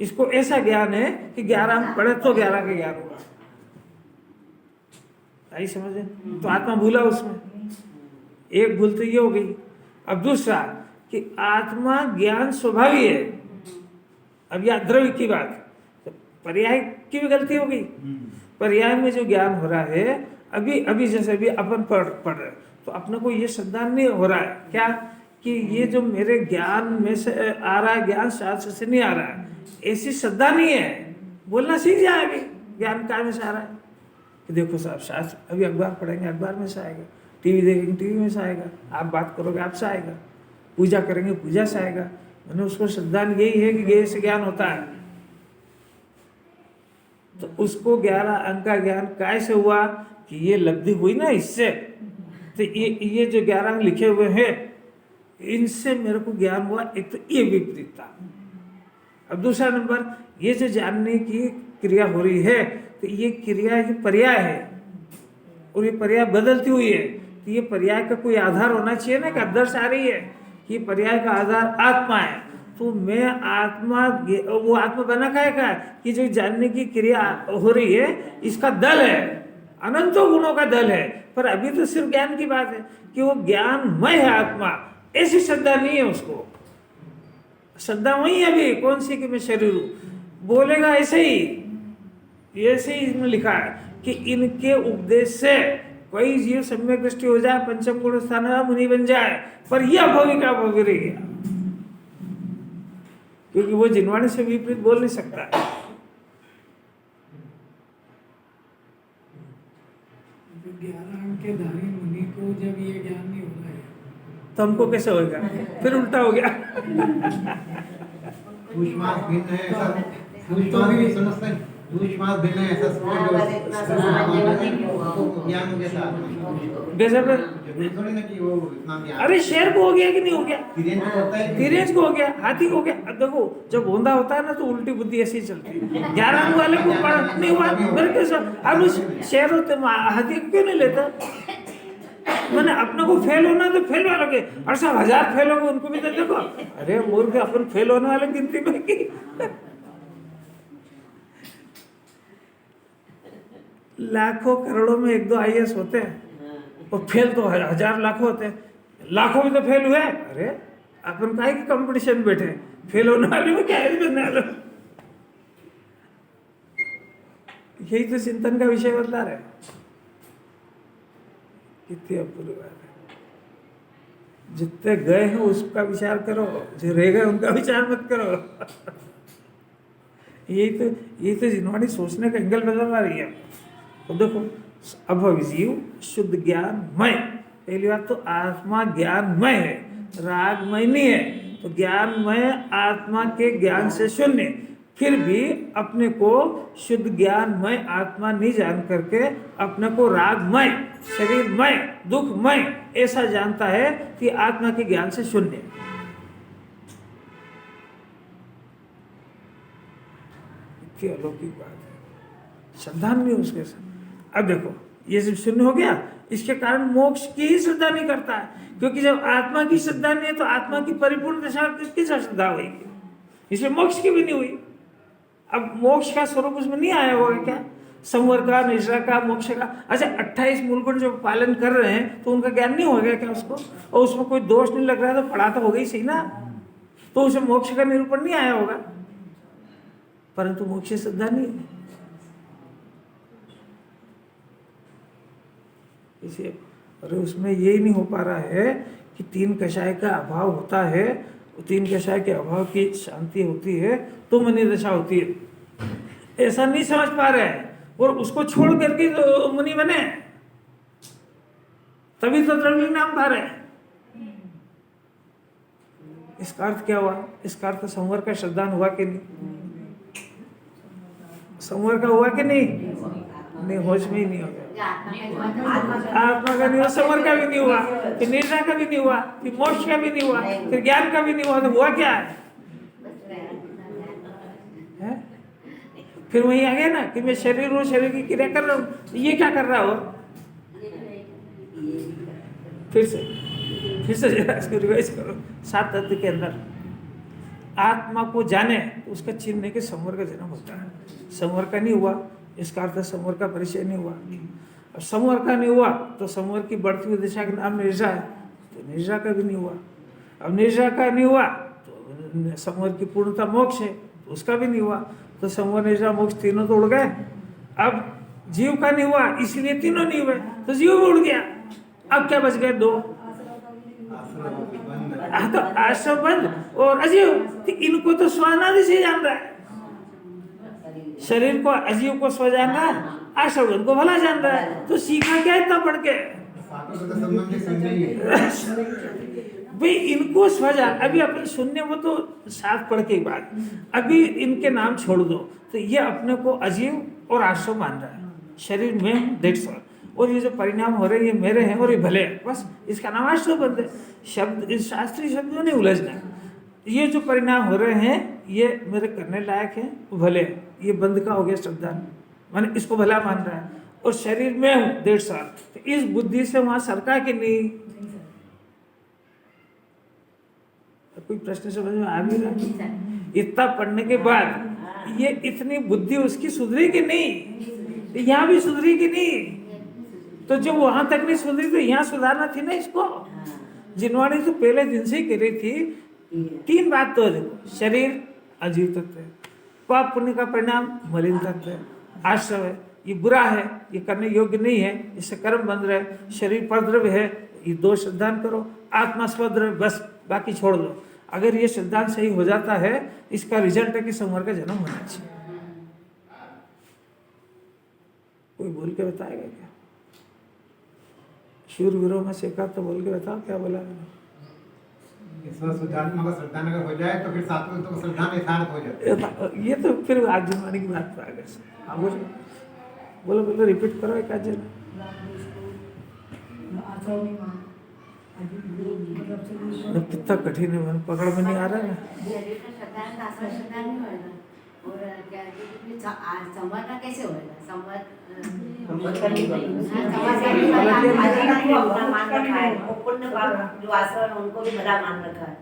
इसको ऐसा ज्ञान है कि 11 अंक पढ़े तो 11 का ज्ञान होगा, आई समझे। तो आत्मा भूला उसमें, एक भूल तो ये हो गई। अब दूसरा कि आत्मा ज्ञान स्वभावी है, अब यह द्रव्य की बात, तो पर्याय की भी गलती हो गई। पर्याय में जो ज्ञान हो रहा है, अभी जैसे अभी अपन पढ़ रहे, तो अपने को ये श्रद्धा नहीं हो रहा है क्या कि ये जो मेरे ज्ञान में से आ रहा है, ज्ञान शास्त्र से नहीं आ रहा है, ऐसी श्रद्धा नहीं है। बोलना सीख जाए, अभी ज्ञान काय में से आ रहा है कि देखो साहब शास्त्र, अभी अखबार पढ़ेंगे अखबार में से आएगा, टीवी देखेंगे टीवी में से आएगा, आप बात करोगे आपसे आएगा, पूजा करेंगे पूजा से आएगा। मैंने उसको श्रद्धा यही है कि ये से ज्ञान होता है, तो उसको 11 अंक का ज्ञान कैसे हुआ कि ये लब्धि हुई ना इससे, तो ये जो 11 अंक लिखे हुए हैं इनसे मेरे को ज्ञान हुआ, एक तो ये विपरीतता। अब दूसरा नंबर, ये जो जानने की क्रिया हो रही है, तो ये क्रिया ये पर्याय है, और ये पर्याय बदलती हुई है, तो ये पर्याय का कोई आधार होना चाहिए ना, कि आदर्श आ रही है कि पर्याय का आधार आत्मा है, तो मैं आत्मा, वो आत्मा बना का है कि जो जानने की क्रिया हो रही है इसका दल है, अनंतों गुणों का दल है। पर अभी तो सिर्फ ज्ञान की बात है कि वो ज्ञानमय है आत्मा, ऐसी श्रद्धा नहीं है उसको। श्रद्धा वही है अभी, कौन सी कि मैं शरीर हूं, बोलेगा ऐसे ही इसमें लिखा है कि इनके उपदेश से कोई जीव सम्यक दृष्टि हो जाए, पंचम गुण स्थान मुनि बन जाए, पर यह भोगी का भोगी रह गया, क्योंकि वो जिनवाणी से विपरीत बोल नहीं सकता है। ज्ञान के धारी मुनि को जब ये ज्ञान नहीं हो रहा है, तो हमको कैसे होगा, फिर उल्टा हो गया। सूक्ष्मात भिन्न है ऐसा, सूक्ष्मात भी समझते हैं, सूक्ष्मात भिन्न है ऐसा ज्ञान हो गया था। जैसे थोड़ी ना कि वो इतना ज्ञान, अरे शेर को हो गया कि नहीं हो गया, तिरंज को होता है, तिरेज को हो गया, हाथी को हो गया। अब देखो जब होंदा होता है ना तो उल्टी बुद्धि ऐसी ही चलती है। 11 अंक वाले को पढ़ नहीं हुआ, मेरे कैसे अब उस शेर होते हाथी को क्यों नहीं लेता। मैंने अपने को फेल होना तो फेल वालों के, और सब 1000 फेल होंगे उनको भी तो देखो, अरे मूर्ख अपन फेल होने वाले गिनती में की। लाखों करोड़ों में 1-2 IAS होते हैं, और फेल तो 1000 लाखों होते हैं, लाखों में तो फेल हुए। अरे अपन काहे की कंपटीशन बैठे, फेल होने वाले में क्या है बनने वाले। यही तो चिंतन का विषय बदला रहे, कितनी अपूर्व बात है। जितने गए हैं उसका विचार करो, जो रह गए उनका विचार मत करो। यही तो जिन्होंने सोचने का एंगल बदल रही है। तो देखो, अभव जीव शुद्ध ज्ञानमय, पहली बात तो आत्मा ज्ञानमय है, रागमय नहीं है। तो ज्ञानमय आत्मा के ज्ञान से शून्य, फिर भी अपने को शुद्ध ज्ञानमय आत्मा नहीं जान करके अपने को रागमय, शरीरमय, दुखमय ऐसा जानता है कि आत्मा के ज्ञान से शून्य है। इतनी अलौकिक बात है, श्रद्धा नहीं उसके साथ। अब देखो, ये जब शून्य हो गया, इसके कारण मोक्ष की ही श्रद्धा नहीं करता है, क्योंकि जब आत्मा की श्रद्धा नहीं है तो आत्मा की परिपूर्ण दशा किसकी श्रद्धा हुई, इसलिए मोक्ष की भी नहीं हुई। अब मोक्ष का स्वरूप उसमें नहीं आया होगा क्या, संवर का, निश्रा का, मोक्ष का। अच्छा, 28 मूल गुण जो पालन कर रहे हैं तो उनका ज्ञान नहीं होगा क्या उसको, और उसमें कोई दोष नहीं लग रहा है तो पढ़ा तो हो गई सही ना, तो उसे मोक्ष का निरूपण नहीं आया होगा, परंतु मोक्ष की श्रद्धा नहीं है। इसे अरे उसमें यही नहीं हो पा रहा है कि तीन कषाय का अभाव होता है, तीन कषाय के अभाव की शांति होती है तो मुनि दशा होती है, ऐसा नहीं समझ पा रहे हैं, और उसको छोड़ करके तो मुनि बने, तभी तो द्रविड़ नाम पा रहे हैं। इसका अर्थ क्या हुआ, इसका अर्थ संवर का श्रद्धान हुआ कि नहीं, संवर का हुआ कि नहीं, होश में ही नहीं हो गया, आत्मा का नहीं हुआ, संवर का भी नहीं हुआ, फिर निद्रा का भी नहीं हुआ, फिर मोक्ष का भी नहीं हुआ, फिर ज्ञान का भी नहीं हुआ, तो हुआ क्या है? फिर वही आ गया ना कि मैं शरीर हूँ, शरीर की क्रिया कर रहा हूँ, ये क्या कर रहा हो? फिर से जरा इसको रिवाइज करो। 7 तत्व के अंदर आत्मा को जाने तो उसका चिन्ह के संवर का जन्म होता है, संवर का नहीं हुआ, इसका अर्थ संवर का परिचय नहीं हुआ। अब संवर का नहीं हुआ तो संवर की बढ़ती हुई दिशा का नाम निद्रा है, तो निद्रा का भी नहीं हुआ। अब निद्रा का नहीं हुआ तो संवर की पूर्णता मोक्ष है, तो उसका भी नहीं हुआ, तो संवर, निद्रा, मोक्ष तीनों तो उड़ गए। अब जीव का नहीं हुआ, इसलिए तीनों नहीं हुए, तो जीव भी उड़ गया। अब क्या बच गए? 2। तो आश्रम बंद और अजीव, तो इनको तो स्वानादि से जान रहा है, शरीर को अजीव को स्व जान रहा है, आश्रम को भला जान रहा है, तो सीखा क्या इतना पढ़ के? भाई इनको स्व जान, अभी अपन शून्य वो तो 7 पढ़ के बाद, अभी इनके नाम छोड़ दो, तो ये अपने को अजीव और आश्रम मान रहा है, शरीर में दैट्स ऑल, और ये जो परिणाम हो रहे हैं ये मेरे हैं और ये भले हैं, बस इसका नाम आश्रम बंद है। शब्द, इस शास्त्रीय शब्दों ने उलझना, ये जो परिणाम हो रहे हैं ये मेरे करने लायक हैं, भले, ये बंद का हो गया श्रद्धा, मैंने इसको भला मान रहा है, और शरीर में हूँ 1.5 साल, तो इस बुद्धि से वहां सरका कि नहीं? तो कोई प्रश्न समझ में आ भी रहा? इतना पढ़ने के बाद ये इतनी बुद्धि उसकी सुधरी कि नहीं, यहाँ भी सुधरी कि नहीं? तो जब वहां तक नहीं सुधरी तो यहाँ सुधारना थी ना इसको। जिन्होंने तो पहले दिन से ही करी थी। 3 बात तो देखो, शरीर अजीव तत्व है, पाप पुण्य का परिणाम मलिन तत्व है, आश्रय है, ये बुरा है, ये करने योग्य नहीं है, इससे कर्म बंध रहे, शरीर परद्रव्य है, ये 2 श्रद्धान करो, आत्मा स्वद्रव्य, बस बाकी छोड़ दो। अगर ये श्रद्धान सही हो जाता है, इसका रिजल्ट है कि संवर का जन्म होना चाहिए। कोई बोल के बताएगा क्या? शूरवीरों में से तो बोल के बताओ क्या बोला? शुद्धात्मा को श्रद्धा अगर हो जाए तो फिर सात्विक तो श्रद्धा में यथार्थ हो जाता है। ये तो फिर आज जमाने की बात पर आ गए। हाँ बोलो बोलो, रिपीट करो एक आज। कितना कठिन है, मैंने पकड़ में नहीं आ रहा है। संवाद का कैसे होगा? संवाद उनको भी भला मान रखा है,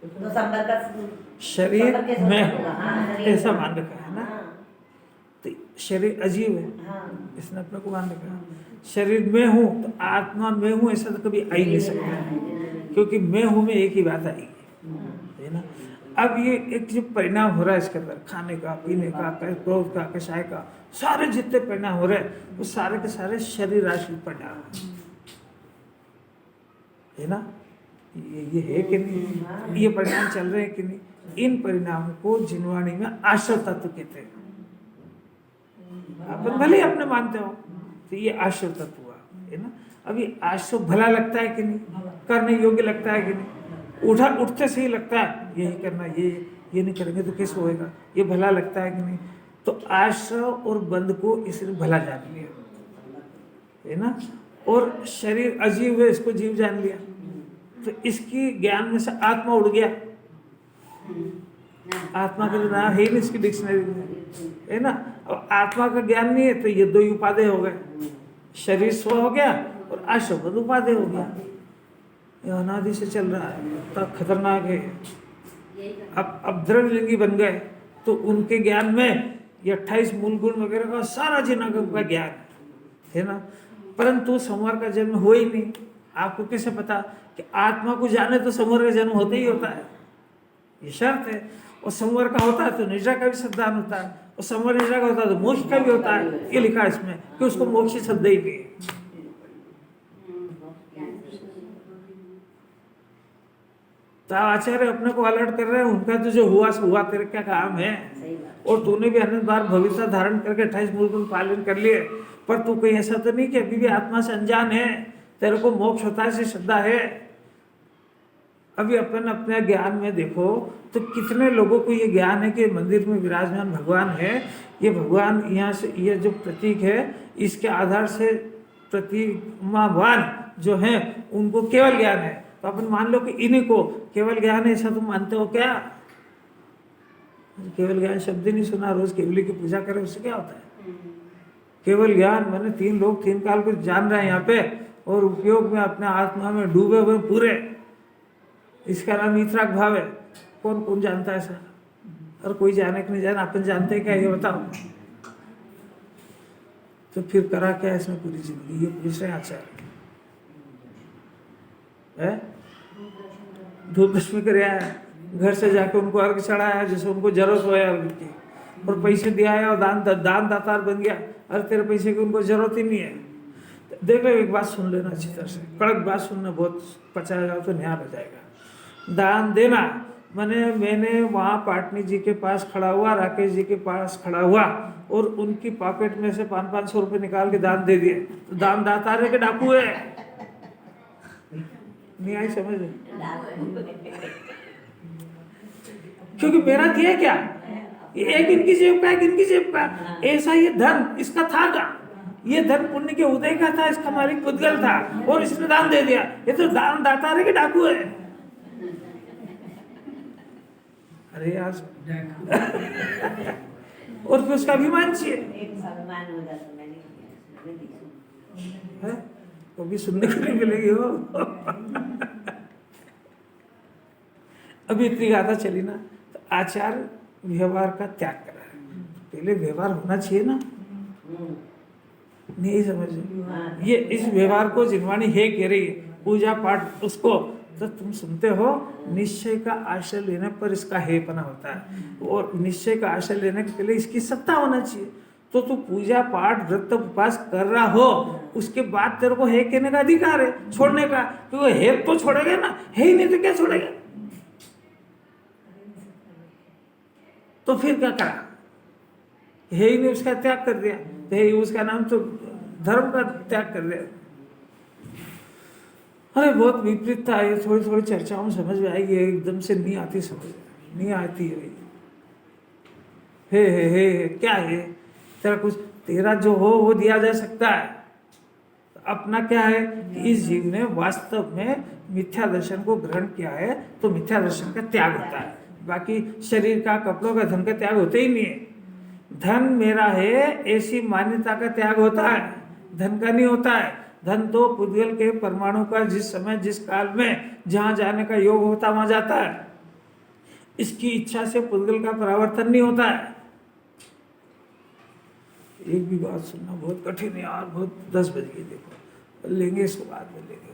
तो संवाद का शरीर में ऐसा मान रखा है ना, तो शरीर अजीब है, इसने अपने को मान रखा है। शरीर में हूँ तो आत्मा में हूँ ऐसा तो कभी आ ही नहीं सकता, क्योंकि मैं हूँ में एक ही बात आएगी, है ना। अब ये एक जो परिणाम हो रहा है इसके अंदर, खाने का, पीने का, क्रोध का, कषाय का, सारे जितने परिणाम हो रहे हैं वो सारे के सारे शरीर राशि परिणाम है ना। ये है कि नहीं, ये परिणाम चल रहे हैं कि नहीं। इन परिणामों को जिनवाणी में आश्रव तत्व कहते हैं। अपन भले ही अपने मानते हो, तो ये आश्रव तत्व हुआ, है ना। अभी आश्रव भला लगता है कि नहीं, करने योग्य लगता है कि नहीं, उठते से ही लगता है यही करना, ये नहीं करेंगे तो कैसे होएगा, ये भला लगता है कि नहीं। तो आश्रव और बंध को इसने भला जान लिया, है ना। और शरीर अजीब है, इसको जीव जान लिया। तो इसकी ज्ञान में से आत्मा उड़ गया। आत्मा का नाम है ही नहीं इसकी डिक्शनरी में, है ना। अब आत्मा का ज्ञान नहीं है तो ये दो ही उपादेय हो गए, शरीर स्व हो गया और आश्रव उपादेय हो गया। ये अनादि से चल रहा है, तो खतरनाक है। अब द्रव्यलिंगी बन गए तो उनके ज्ञान में ये 28 मूल गुण वगैरह का सारा जिनागम का ज्ञान है ना। परंतु संवर का जन्म हो ही नहीं। आपको कैसे पता कि आत्मा को जाने तो संवर का जन्म होता ही होता है, ये शर्त है। और संवर का होता है तो निद्रा का भी सिद्धांत होता है, और संवर निद्रा का होता है तो मोक्ष का भी होता है। ये लिखा है इसमें कि उसको मोक्ष श्रद्धा ही नहीं है। तो आचार्य अपने को अलर्ट कर रहे हैं, उनका तो जो हुआ सो हुआ, तेरे क्या काम है। और तूने भी अनंत बार भविष्य धारण करके 28 मूल गुण पालन कर लिए, पर तू कहीं ऐसा तो नहीं कि अभी भी आत्मा से अनजान है, तेरे को मोक्ष होता है से श्रद्धा है। अभी अपन अपने ज्ञान में देखो तो कितने लोगों को ये ज्ञान है कि मंदिर में विराजमान भगवान है, ये भगवान यहाँ से, ये जो प्रतीक है इसके आधार से प्रतिमावान जो है उनको केवल ज्ञान है। तो अपन मान लो कि इन्हीं को केवल ज्ञान है, ऐसा तुम मानते हो क्या। केवल ज्ञान शब्द ही नहीं सुना, रोज केवली की पूजा करे, उससे क्या होता है। केवल ज्ञान माने 3 लोग 3 काल को जान रहे हैं यहाँ पे, और उपयोग में अपने आत्मा में डूबे हुए पूरे, इसका नाम इतराग भाव है। कौन कौन जानता है सर, और कोई जाने कि नहीं जाना, अपन जानते हैं क्या, ये बताओ। तो फिर करा क्या इसमें पूरी जिंदगी, ये पूछ रहे हैं आचार्य है। धूप दशमी कर आया, घर से जाके उनको अर्घ चढ़ाया जैसे उनको जरूरत हो अर्घ की, और पैसे दिया है और दान दातार बन गया। अरे तेरे पैसे की उनको जरूरत ही नहीं है। देख लो, एक बात सुन लेना अच्छी तरह से, कड़क बात सुनना, बहुत पचाया जाओ तो न्याय हो जाएगा। दान देना मैंने वहाँ पाटनी जी के पास खड़ा हुआ, राकेश जी के पास खड़ा हुआ, और उनकी पॉकेट में से 500-500 रुपये निकाल के दान दे दिए, तो दान दाता रे के डाकू है। नहीं आई समझ, क्योंकि मेरा दिया क्या, एक इनकी जेब का, एक इनकी जेब का, ऐसा ये धन इसका था का, ये धन पुण्य के उदय का था, इसका मालिक पुद्गल था, और इसने दान दे दिया। ये तो दान दाता रे के डाकू है। अरे यार और फिर उसका अभिमान चाहिए, वो भी सुनने को नहीं मिलेगी हो। अभी इतनी गाथा चली ना, तो आचार व्यवहार का त्याग करा है। पहले व्यवहार होना चाहिए ना, नहीं समझ। ये इस व्यवहार को जिनवाणी है कह रही है, पूजा पाठ उसको, तो तुम सुनते हो, निश्चय का आश्रय लेने पर इसका हेपना होता है, और निश्चय का आश्रय लेने के पहले इसकी सत्ता होना चाहिए। तो तू पूजा पाठ व्रत उपवास कर रहा हो, उसके बाद तेरे को है कहने का अधिकार है, छोड़ने का, क्योंकि है तो छोड़ेगा ना, है ही नहीं तो क्या छोड़ेगा। तो फिर क्या करा, है ही नहीं, उसका त्याग कर दिया, तो है उसका नाम तो धर्म का त्याग कर दिया। अरे बहुत विपरीत था ये, थोड़ी थोड़ी चर्चाओं में समझ में आएगी, एकदम से नहीं आती समझ, नहीं आती है। हे क्या है तेरा, कुछ तेरा जो हो वो दिया जा सकता है। अपना क्या है कि इस जीव ने वास्तव में मिथ्या दर्शन को ग्रहण किया है, तो मिथ्या दर्शन का त्याग होता है। बाकी शरीर का, कपड़ों का, धन का त्याग होते ही नहीं है। धन मेरा है ऐसी मान्यता का त्याग होता है, धन का नहीं होता है। धन तो पुद्गल के परमाणु का जिस समय जिस काल में जहाँ जाने का योग होता वहाँ जाता है। इसकी इच्छा से पुद्गल का परावर्तन नहीं होता है। एक भी बात सुनना बहुत कठिन है यार, बहुत 10 बज गई, देखो लेंगे इसको बाद में लेंगे।